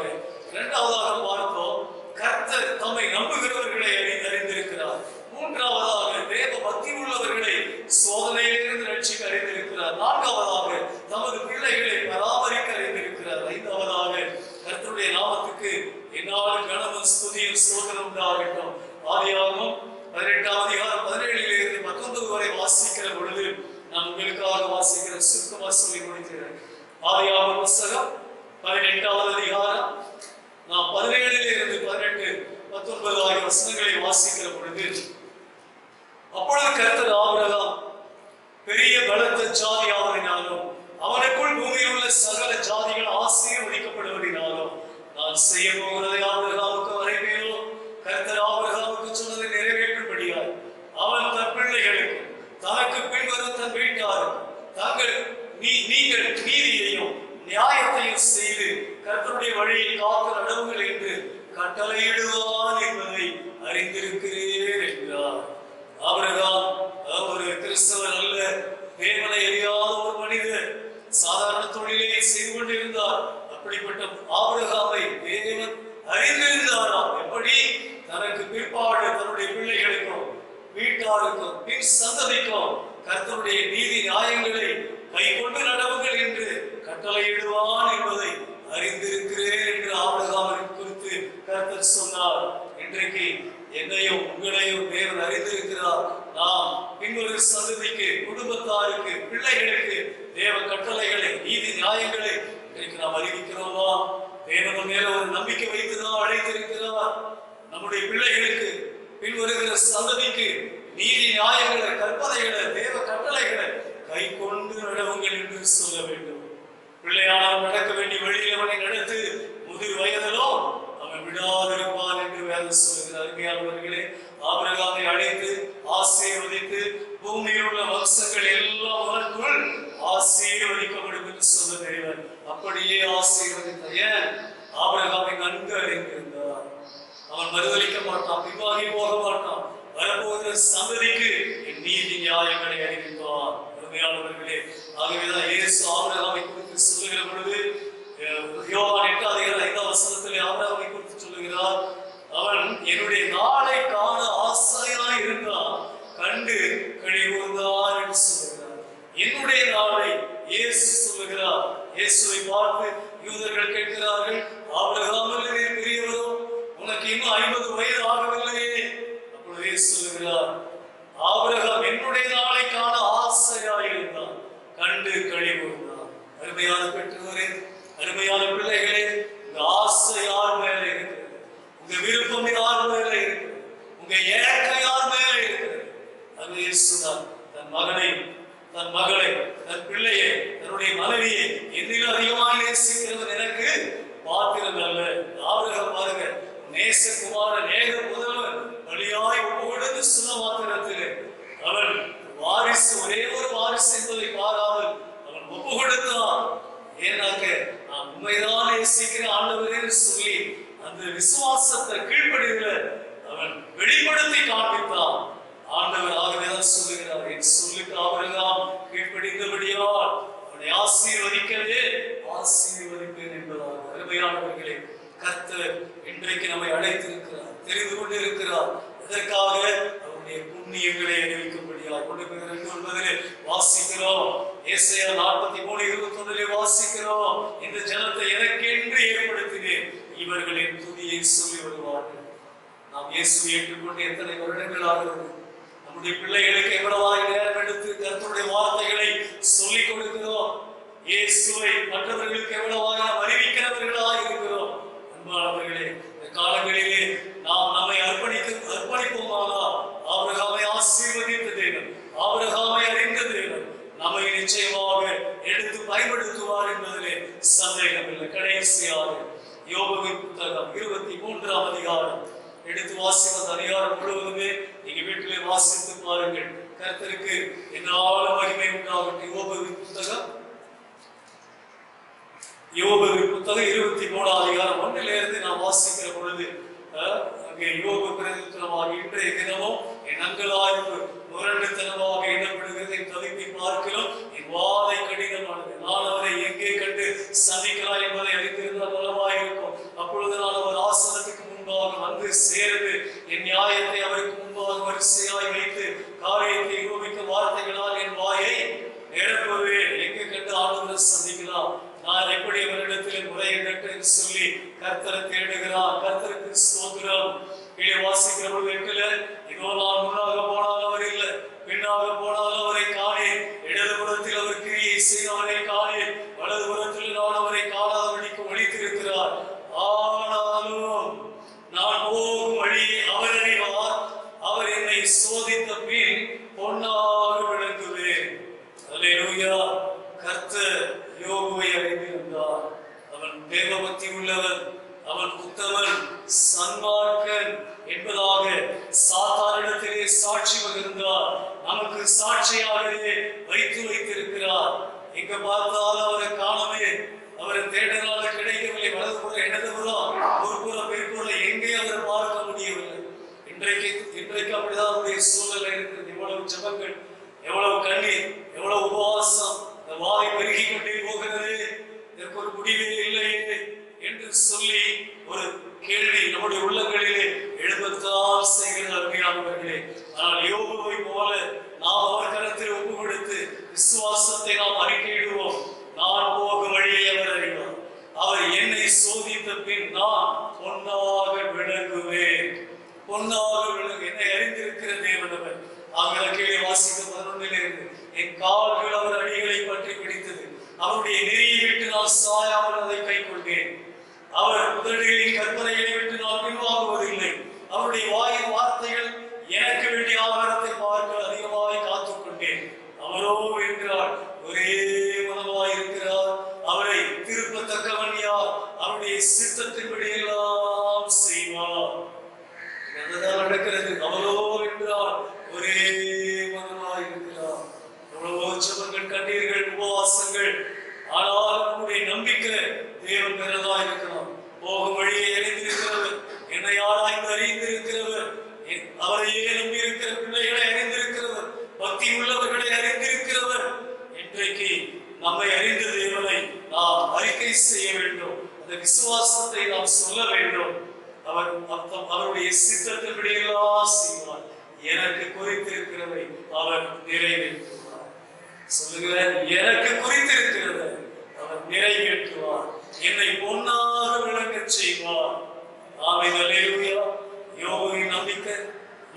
இரண்டாவதாக பார்த்தோம், கர்த்தர் தம்மை நம்புகிறவர்களை அறிந்திருக்கிறார். மூன்றாவதாக, தேவ பக்தி உள்ளவர்களை சோதனையிலிருந்து ரட்சிக்க அறிந்திருக்கிறார். நான்காவதாக, தமது பிள்ளைகளை பராமரிக்க அறிந்திருக்கிறார். ஐந்தாவதாக, கர்த்தருடைய நாமத்துக்கு என்னாலும் கனமும் ஸ்துதியும் ஸ்தோத்திரம் உண்டாகட்டும். ஆதியாகமம் 18ஆம் அதிகாரம் 17 - 19 வரை வாசிக்கிற பொழுது நான் உங்களுக்காக வாசிக்கிற சுருக்கமாக சொல்லி முடிக்கிறேன். ஆதியாகமம் புத்தகம் 18ஆவது அதிகாரம் நாம் 17 - 18, 19 ஆகிய வசனங்களை வாசிக்கிற பொழுது, அப்பொழுது கர்த்தர் ஆபிரகாம் பெரிய பலத்த ஜாதியாவதினாலும் அவனுக்குள் பூமியில் உள்ள சகல ஜாதிகள் ஆசீர்வதிக்கப்படுவதினாலும் நான் செய்ய போகிறதை ஆபிரகாமுக்கு வரைப்பேனோ. கர்த்தர் ஆபிரகாமுக்கு சொன்னதை நிறைவேற்றும்படியாய் அவன் தன் பிள்ளைகளுக்கும் தனக்கு பின்வரும் தன் வீட்டாருக்கும் நீங்கள் நீதியையும் நியாயத்தையும் செய்து கர்த்தருடைய வழியை காத்து நடவுங்கள் என்று கட்டளையிடுவான் என்பதை அறிந்திருக்கிறேன் என்றார். ஆபிரகாம் ஒரு கிறிஸ்தவர் அல்ல, தேவனை அறியாத ஒரு மனிதர், சாதாரண தொழிலை செய்து கொண்டிருந்தார். அப்படிப்பட்ட ஆபிரகாமை தேவன் அறிந்திருந்தாராம். எப்படி? தனக்கு பிற்பாடு தன்னுடைய பிள்ளைகளுக்கும் வீட்டாருக்கும் பின் சந்ததிக்கும் கர்த்தருடைய நீதி நியாயங்களை கை கொண்டு நடவுங்கள் என்று கட்டளையிடுவான் என்பதை அறிந்திருக்கிறேன் என்று ஆபிரகாமை குறித்து கர்த்தர் சொன்னார். இன்றைக்கு என்னையும் உங்களையும் தேவன் அறிந்திருக்கிறார். நாம் பின்வரும் சந்ததிக்கு, குடும்பத்தாருக்கு, பிள்ளைகளுக்கு தேவ கட்டளைகளை, நீதி நியாயங்களை இன்றைக்கு நாம் அறிவிக்கிறோமா? தேவன் மேல ஒரு நம்பிக்கை வைத்துதான் அழைத்திருக்கிறார். நம்முடைய பிள்ளைகளுக்கு, பின்வருகிற சந்ததிக்கு நீதி நியாயங்களை, கற்பனைகளை, தேவ கட்டளைகளை கை கொண்டு நடவுங்கள் என்று சொல்ல வேண்டும். பிள்ளையானவன் நடக்க வேண்டிய வழியில் அவனை நடத்து, முதிர் வயதிலோ அவன் விடாதிருப்பான் என்று வேதம் சொல்லுகிறார். அருமையானவர்களே, ஆபிரகாமை அழைத்து ஆசீர்வதித்து பூமியில் உள்ள வம்சங்கள் எல்லாம் உனக்குள் ஆசீர்வதிக்கப்படும் என்று சொல்ல தேவன் அப்படியே ஆசீர்வதித்தார். ஏன்? ஆபிரகாமை நன்கு அறிந்திருந்தார். அவன் மறுதளிக்க மாட்டான், பின்வாங்கி போக மாட்டான். வரப்போகிற சந்ததிக்கு என் நீதி நியாயங்களை அறிவிப்பான். அருமையானவர்களே, ஆகவேதான் இயேசு ஆபிரகாமை குறித்து சொல்லுகிற பொழுது யோவான் 8ஆம் அதிகாரம் 5ஆம் வசனத்திலே ஆபிரகாமை குறித்து சொல்லுகிறார். அவன் என்னுடைய நாளை காண ஆசையாய் இருந்தான், கண்டு கழிவுந்தான் என்று சொல்லுகிறார். என்னுடைய நாளை இயேசு சொல்லுகிறார். இயேசுவை பார்த்து யூதர்கள் கேட்கிறார்கள், ஆபிரகாமில் நீர் பெரியவரோ, உனக்கு இன்னும் 50 வயது ஆகவில்லையே. அப்பொழுது இயேசு சொல்லுகிறார், ஆபிரகாம் என்னுடைய நாளை காண ஆசையாய் இருந்தான், கண்டு கழிவுந்தான். அருமையான பெற்றோரே, அருமையான பிள்ளைகளே, உங்க ஆசை யார் மேல இருக்கிறது? உங்க விருப்பம் யார் மேல இருக்கிறது? உங்க ஏக்கம் யார் மேல இருக்கிறது? அது இயேசுதான். தன் மகனை, தன் மகளை, தன் பிள்ளையை, தன்னுடைய மனைவியை என்னிலும் அதிகமாக நேசிக்கிறவன் எனக்கு பாத்திரம் அல்ல. ஆபிரகாம் பாருங்க, நேசகுமாரன் ஏக முதல்வன் வழியாய் ஒப்புக்கொண்டு சொன்ன மாத்திரத்திலே அவன் வாரிசு, ஒரே ஒரு வாரிசு என்பதை பாராமல் அவன் ஒப்பு கொடுத்தான். ஏன்னாக்க நான் உண்மைதான் நேசிக்கிற ஆண்டவரே சொல்லி அந்த விசுவாசத்தை கீழ்ப்படிகளை அவன் வெளிப்படுத்தி காண்பித்தான். ஆண்டவர் ஆகவேதான் சொல்லுகிறார், என் சொல்லுக்கு ஆபிரகாம் கீழ்ப்படிந்தபடியால் அவனை ஆசீர்வதிக்கவே ஆசீர்வதிப்பேன் என்பதாக. அருமையானவர்களே, கர்த்தர் இன்றைக்கு நம்மை அழைத்திருக்கிறார், தெரிந்து கொண்டு இருக்கிறார். எதற்காக? அவருடைய புண்ணியங்களை அறிவிக்கும்படியாக. 1 வாசிக்கிறோம். ஏசாயா 43:21 வாசிக்கிறோம், இந்த ஜனத்தை எனக்கென்று ஏற்படுத்தினேன், இவர்களின் துதியை சொல்லி வருவார்கள். நாம் இயேசுவை ஏற்றுக்கொண்டு எத்தனை வருடங்கள் ஆகிறது? நம்முடைய பிள்ளைகளுக்கு எவ்வளவாய் நேரம் எடுத்து கர்த்தருடைய வார்த்தைகளை சொல்லிக் கொடுக்கிறோம்? இயேசுவை மற்றவர்களுக்கு எவ்வளவாய் நாம் அறிவிக்கிறவர்களாக இருக்கிறோம்? அன்பானவர்களே, இந்த காலங்களிலே நாம் நம்மை அதிகாரம். எடுத்து வாசிப்பது அதிகாரம் முழுவதுமே நீங்க வீட்டிலே வாசித்து பாருங்கள். கர்த்தருக்கு என்னாலும் மகிமை உண்டாகட்டும். யோபுவின் புத்தகம் 23 அதிகாரம் 1 நாம் வாசிக்கிற பொழுது அங்கே யோபு பிரதித்தனமாக இன்றைய தினமும் என் அங்கலாய்ப்பு முரண்டுத்தனமாக எண்ணப்படுகிறது. என் தவிப்பை பார்க்கிறோம், என் வாதை கடினமானது. நான் அவரை எங்கே கண்டு சந்திக்கலாம் என்பதை அறிந்திருந்தால் நலமாயிருக்கும். அப்பொழுது நான் அவர் ஆசனத்துக்கு முன்பாக வந்து சேர்ந்து என் நியாயத்தை அவருக்கு முன்பாக வரிசையாய் வைத்து காரியத்தை யோபிக்க வார்த்தைகளால் என் வாயை நிரப்புவேன். எங்கே கண்டு ஆண்டவரை சந்திக்கலாம்? நான் எப்படி அவரிடத்தில் முறையிட்டு சொல்லி கர்த்தரை தேடுகிறான். கர்த்தருக்கு ஸ்தோத்திரம். கீழே வாசிக்கிற பொழுது இதோ நான் முன்னாக போனால் அவர் இல்லை, பின்னாக போனால் அவரை காணேன், இடதுபுறத்தில் அவர் கிரியை செய்தவரை காணேன், வலதுபுறத்தில் நான் அவரை காணாதபடிக்கு ஒழித்திருக்கிறார். ஆனாலும் நான் போகும் வழியை அவர் அறிவார். அவர் என்னை சோதித்த பின் பொன்னாக விளங்குவேன். அல்லேலூயா. கர்த்தர் யோபுவை அறிந்திருந்தார். அவன் தேவபக்தி உள்ளவன், அவன் உத்தமன், சன்மார்க்கன் என்பதாக சாத்தானிடத்திலே சாட்சி பகிர்ந்தார். நமக்கு சாட்சியாகவே வைத்திருக்கிறார். எங்க பார்த்தாலும் அவரை காணவே, அவரை தேடனால கிடைக்கவில்லை. வலதுபுறம் இடதுபுறம் ஒருபுறம் பிற்புறம் எங்கே அவரை பார்க்க முடியவில்லை. இன்றைக்கு அப்படிதான் அவருடைய சூழ்நிலை இருக்கிறது. எவ்வளவு ஜெபங்கள், எவ்வளவு கண்ணீர், எவ்வளவு உபவாசம், வாய் பெருகி கொண்டே போகிறது. இதற்கு ஒரு முடிவே இல்லை என்று சொல்லி ஒரு கேள்வி நம்முடைய உள்ளங்களிலே எழுபத்தால் செய்கிற அருமையானவர்களே. ஆனால் யோபுவை போல நாம் அவர் கரத்தில் ஒப்பு கொடுத்து விசுவாசத்தை நாம் அறிக்கையிடுவோம். நான் போகும் வழியை அவர் அறிவார். அவர் என்னை சோதித்த பின் நான் பொன்னாக விளங்குவேன். பொன்னாக விளங்கு என்னை அறிந்திருக்கிற தேவனவர். கீழே வாசிக்க 11 என் கால்கள் அவர் அடிகளை பற்றி பிடித்தது. அவருடைய நெறியை விட்டு நான் சாயாமல் அதை கை கொண்டேன். அவர் முதலில் கற்பனைகளை விட்டு நான் பின்வாங்குவதில்லை. அவருடைய வாயின் வார்த்தைகள் எனக்கு வேண்டிய ஆகாரத்தை பார்க்க அதிகமாக காத்துக் கொண்டேன். அவரோ என்றால் ஒரே மனமாய் இருக்கிறார். அவரை திருப்பத்தக்கவன் யார்? அவருடைய சித்தத்தின்படி எல்லாம் செய்வார். என்னதான் நடக்கிறது? அவரோ என்றால் ஒரே மனமாய் இருக்கிறார். எவ்வளவோ ஜெபங்கள், கண்ணீர்கள், உபவாசங்கள், ஆனால் நம்முடைய நம்பிக்கை தேவன் பெறதா இருக்கிறார். போகும் வழியை அறிந்திருக்கிறவர், என்னை ஆராய்ந்து அறிந்திருக்கிறவர், அவரையே நம்பி இருக்கிற பிள்ளைகளை அறிந்திருக்கிறவர், பக்தி உள்ளவர்களை அறிந்திருக்கிறவர். இன்றைக்கு நம்மை அறிந்த தேவனை நாம் அறிக்கை செய்ய வேண்டும். அந்த விசுவாசத்தை நாம் சொல்ல வேண்டும். அவருடைய சித்தத்தின்படி எல்லாம் செய்வார். எனக்கு குறித்திருக்கிறதை அவர் நிறைவேற்றுவார். சொல்லுகிறார், எனக்கு குறித்திருக்கிறதை அவர் நிறைவேற்றுவார். என்னை பொன்னாக விளங்கச் செய்வார். ஆமென். அல்லேலூயா. யோபுவின் நம்பிக்கை,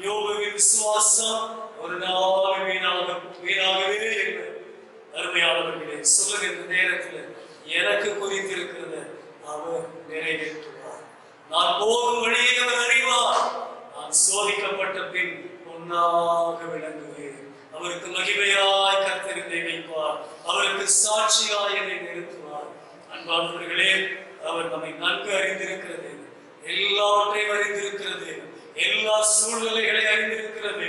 யோபுவின் விசுவாசம் ஒரு நாள் வீணாகவே இல்லை. அருமையானவர்களே, சொல்லுகிற நேரத்தில் எனக்கு குறித்திருக்கிறத அவர் நிறைவேற்றுவார். நான் போகும் வழியை அவர் அறிவார். நான் சோதிக்கப்பட்ட பின் பொன்னாக விளங்குவேன். அவருக்கு மகிமையாய் கர்த்தர் என்னை வைப்பார். அவருக்கு சாட்சியாய் என்னை நிறுத்துவார். அன்பானவர்களே, அவர் நம்மை நன்கு அறிந்திருக்கிறது, எல்லாவற்றையும் அறிந்திருக்கிறது, எல்லா சூழ்நிலைகளை அறிந்திருக்கிறது.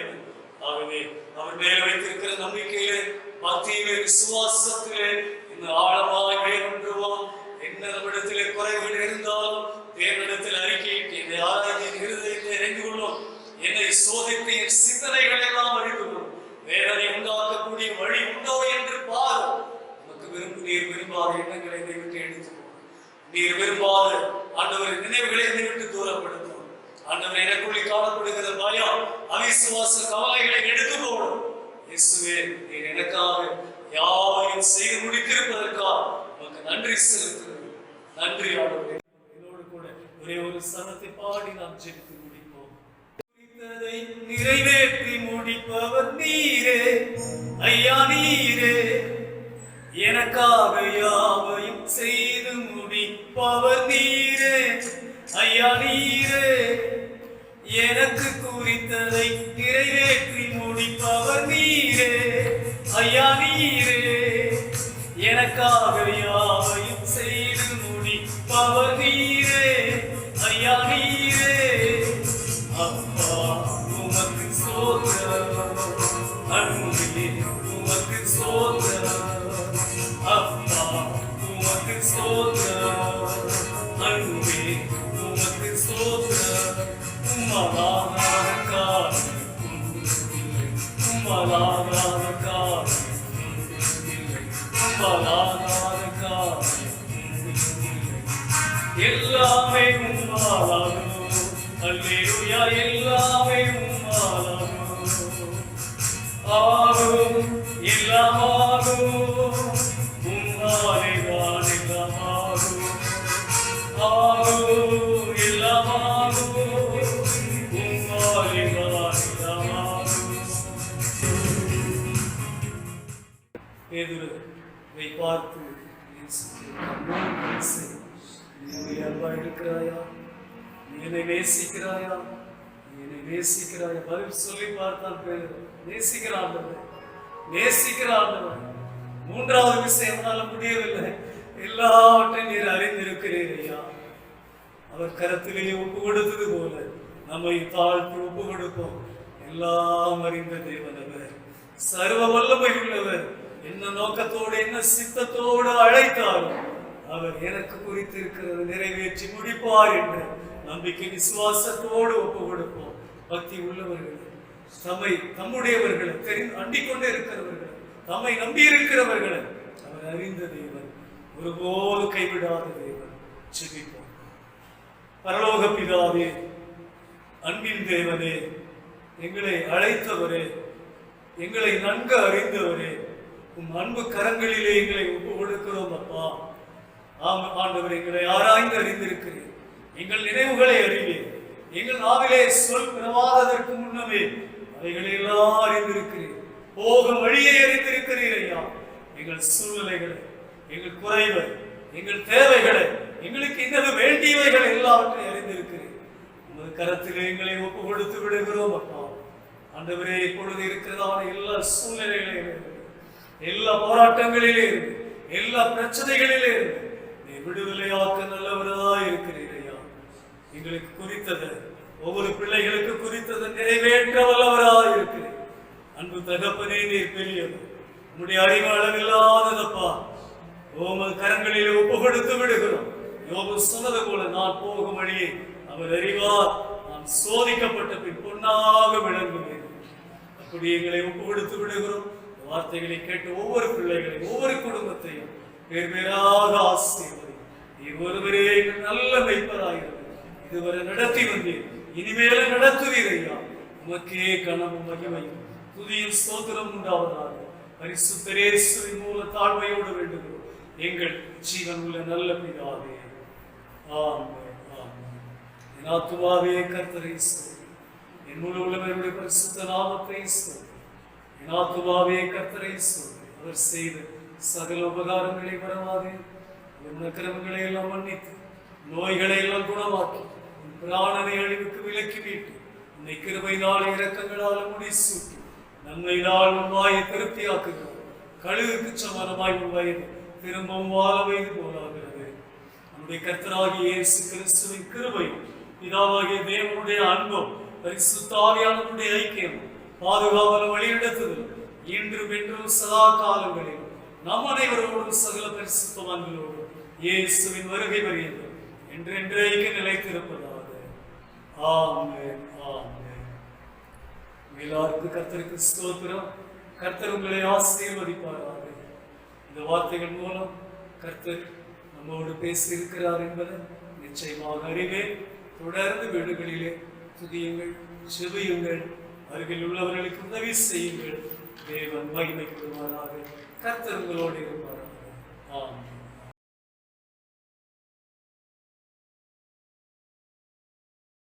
ஆகவே அவர் மேல வைத்திருக்கிற நம்பிக்கையிலே, பக்தியிலே, விசுவாசத்திலே இன்னும் ஆழமாய் வேறுவோம். என்ன நம்மிடத்திலே குறைகள் இருந்தாலும் தேவனிடத்தில் அறிக்கையிட்டு என்னை ஆராய்ச்சி இருதயத்தை அறிந்து கொள்ளும். என்னை சோதித்து என் சிந்தனைகளை எல்லாம் அறிந்து கொள்ளும். வேதனை உண்டாக்கக்கூடிய வழி உண்டோ என்று பார். நமக்கு நீர் விரும்பாத எண்ணங்களை விட்டு எடுத்துக்கோ. நீர் விரும்பாத ஆண்டவரின் நினைவுகளை என்னை விட்டு தூரப்படுத்தும். ஆண்டவர் எனக்குள்ளே காணப்படுகிற பயம், அவிசுவாச கவலைகளை எடுத்து போடும். இயேசுவே, நீர் எனக்காக யாவையும் செய்து முடித்திருப்பதற்காக உமக்கு நன்றி செலுத்துகிறேன். நன்றி ஆண்டவரே. என்னோடு கூட ஒரே ஒரு சரணத்தை பாடி நாம் ஜெபித்து முடிப்போம். குறித்ததை நிறைவேற்றி முடிப்பவர் நீரே ஐயா, நீரே எனக்காக யாவையும் செய்து முடிப்பவர் நீரே ஐயா, நீரே எனக்கு குறித்ததை நிறைவேற்றி முடிப்பவர் நீரே ஐயா, நீரே எனக்காக யாவையும் செய்து முடிப்பவர் நீரே ஐயா, நீரே அப்பா உமக்கு ஸ்தோத்திரம், அன்பே உமக்கு ஸ்தோத்திரம், அப்பா உமக்கு ஸ்தோத்திரம், அன்பே உமக்கு ஸ்தோத்திரம். உம்மலாகாத காரியம் இல்லை, உம்மலாகாத காரியம் இல்லை, உம்மலாகாத காரியம் இல்லை. எல்லாமே உம்மாலாகும், அல்லேலூயா, எல்லாமே உம்மாலாகும். ஆகும், எல்லாம் ஆகும், உம்மாலேதான் எல்லாம் ஆகும். ஆகும், எல்லாம் ஆகும், உம்மாலேதான் எல்லாம் ஆகும். பேதுருவை பார்த்து நீ அன்பா இருக்கிறாயா, நீ என்னை நேசிக்கிறாயா, நீ என்னை நேசிக்கிறாயா? பதில் சொல்லி பார்த்தான் பேதுரு. நேசிக்கிறான், நேசிக்கிறான். மூன்றாவது விஷயம் என்னால முடியவில்லை, எல்லாவற்றையும் நீர் அறிந்திருக்கிறீர் ஐயா. அவர் கரத்திலேயே ஒப்பு கொடுத்தது போல நம்மை தாழ்த்தி ஒப்பு கொடுப்போம். எல்லாம் அறிந்த தேவன் அவர், சர்வ வல்லமை உள்ளவர். என்ன நோக்கத்தோடு என்ன சித்தத்தோடு அழைத்தாலும் அவர் எனக்கு குறித்திருக்கிறது நிறைவேற்றி முடிப்பார் என்ற நம்பிக்கை விசுவாசத்தோடு ஒப்பு கொடுப்போம். பக்தி உள்ளவர்கள், தம்முடையவர்களை அண்டிக் கொண்டே இருக்கிறவர்கள், தம்மை நம்பி இருக்கிறவர்களை அவர் அறிந்த தேவன், ஒருபோது கைவிடாத தேவன். ஜெபிப்போம். பரலோக பிதாவே, அன்பின் தேவனே, எங்களை அழைத்தவரே, எங்களை நன்கு அறிந்தவரே, உம் அன்பு கரங்களிலே எங்களை ஒப்பு கொடுக்கிறோம் அப்பா. ஆண்டவர், எங்களை ஆராய்ந்து அறிந்திருக்கிறேன், எங்கள் நினைவுகளை அறிவேன், எங்கள் நாவிலே சொல் பிறவாததற்கு முன்னமே அவைகளை எல்லாம் அறிந்திருக்கிறேன். போகும் வழியை அறிந்திருக்கிறீர் ஐயா. எங்கள் சூழ்நிலைகளை, எங்கள் குறைவை, எங்கள் தேவைகளை, எங்களுக்கு இன்னது வேண்டியவைகள் எல்லாவற்றையும் அறிந்திருக்கிறேன். உமது கரத்திலே எங்களை ஒப்பு கொடுத்து விடுகிறோம் அப்பா. ஆண்டவரே, இப்பொழுது இருக்கிறதான எல்லா சூழ்நிலைகளிலும், எல்லா போராட்டங்களிலே இருந்து, எல்லா பிரச்சனைகளிலே இருந்து நீ விடுதலையாக்க நல்லவராய் இருக்கிறீர் ஐயா. எங்களுக்கு குறித்தது, ஒவ்வொரு பிள்ளைகளுக்கு குறித்தது நிறைவேற்ற வல்லவராய் இருக்கிறேன். அன்பு தகப்பனே, நீர் பெரியவர், உன்னுடைய அறிவு அளவில்லாததப்பா. உமது கரங்களில் ஒப்பு கொடுத்து விடுகிறோம். யோபு சொன்னது போல, நான் போகும் வழியை அவர் அறிவார், நான் சோதிக்கப்பட்ட பின் பொன்னாக விளங்குவேன். அப்படி எங்களை ஒப்பு கொடுத்து விடுகிறோம். வார்த்தைகளை கேட்டு ஒவ்வொரு பிள்ளைகளையும், ஒவ்வொரு குடும்பத்தையும் பேர் பேராக ஆசீர்வதி. நீ ஒருவரே நல்ல மெய்ப்பராயிருந்தது, இதுவரை நடத்தி வந்தீர், இனிமேல நடத்துவீர் ஐயா. உமக்கே கனமும் மகிமையும் துதியும் ஸ்தோத்திரம் உண்டாவதாக. பரிசுத்த இயேசுவின் மூல தாழ்மையோடு வேண்டுகிறோம் எங்கள் ஜீவன் உள்ள நல்ல பிதாவே. ஆமென், ஆமென். என் ஆத்துமாவே கர்த்தரை ஸ்தோத்திரி, என் முழு உள்ளவருடைய பரிசுத்த நாமத்தை ஸ்தோத்திரி. என் ஆத்துமாவே கர்த்தரை ஸ்தோத்திரி. அவர் செய்த சகல உபகாரங்களை மறவாதே. கிரமங்களை எல்லாம் மன்னித்து, நோய்களை எல்லாம் குணமாக்கி, பிராணனை அழிவுக்கு விலக்கி மீட்டு, உன்னை கிருபையினால் இரக்கங்களால் முடிசூட்டி, நன்மையினால் உன் வாயை திருப்தியாக்குகிறார். கழுகுக்கு சமானமாய் உன் வயது திரும்பவும் வாழ வயது போலாகிறது. நம்முடைய கர்த்தராகிய இயேசு கிறிஸ்துவின் கிருபை, பிதாவாகிய தேவனுடைய அன்பும், பரிசுத்த ஆவியானவருடைய ஐக்கியம், பாதுகாவலும் வழிநடத்துதல் இன்றும் என்றும் சதா காலங்களில் நம் அனைவரோடும் சகல பரிசுத்தவான்களோடும் இயேசுவின் வருகை வரையது என்றென்றைக்கு நிலைத்திருப்பதாக. ஆமென், ஆமென். எல்லாருக்கும் கர்த்தருக்கு ஸ்தோத்திரம். கர்த்தர் உங்களை ஆசீர்வதிப்பாராக. இந்த வார்த்தைகள் மூலம் கர்த்தர் நம்மோடு பேசியிருக்கிறார் என்பதை நிச்சயமாக அறிவேன். தொடர்ந்து வீடுகளிலே துதியுங்கள், செபியுங்கள், அருகில் உள்ளவர்களுக்கு உதவி செய்யுங்கள். தேவன் மகிமைப்படுவாராக. கர்த்தர் உங்களோடு இருப்பாராக. ஆமென்.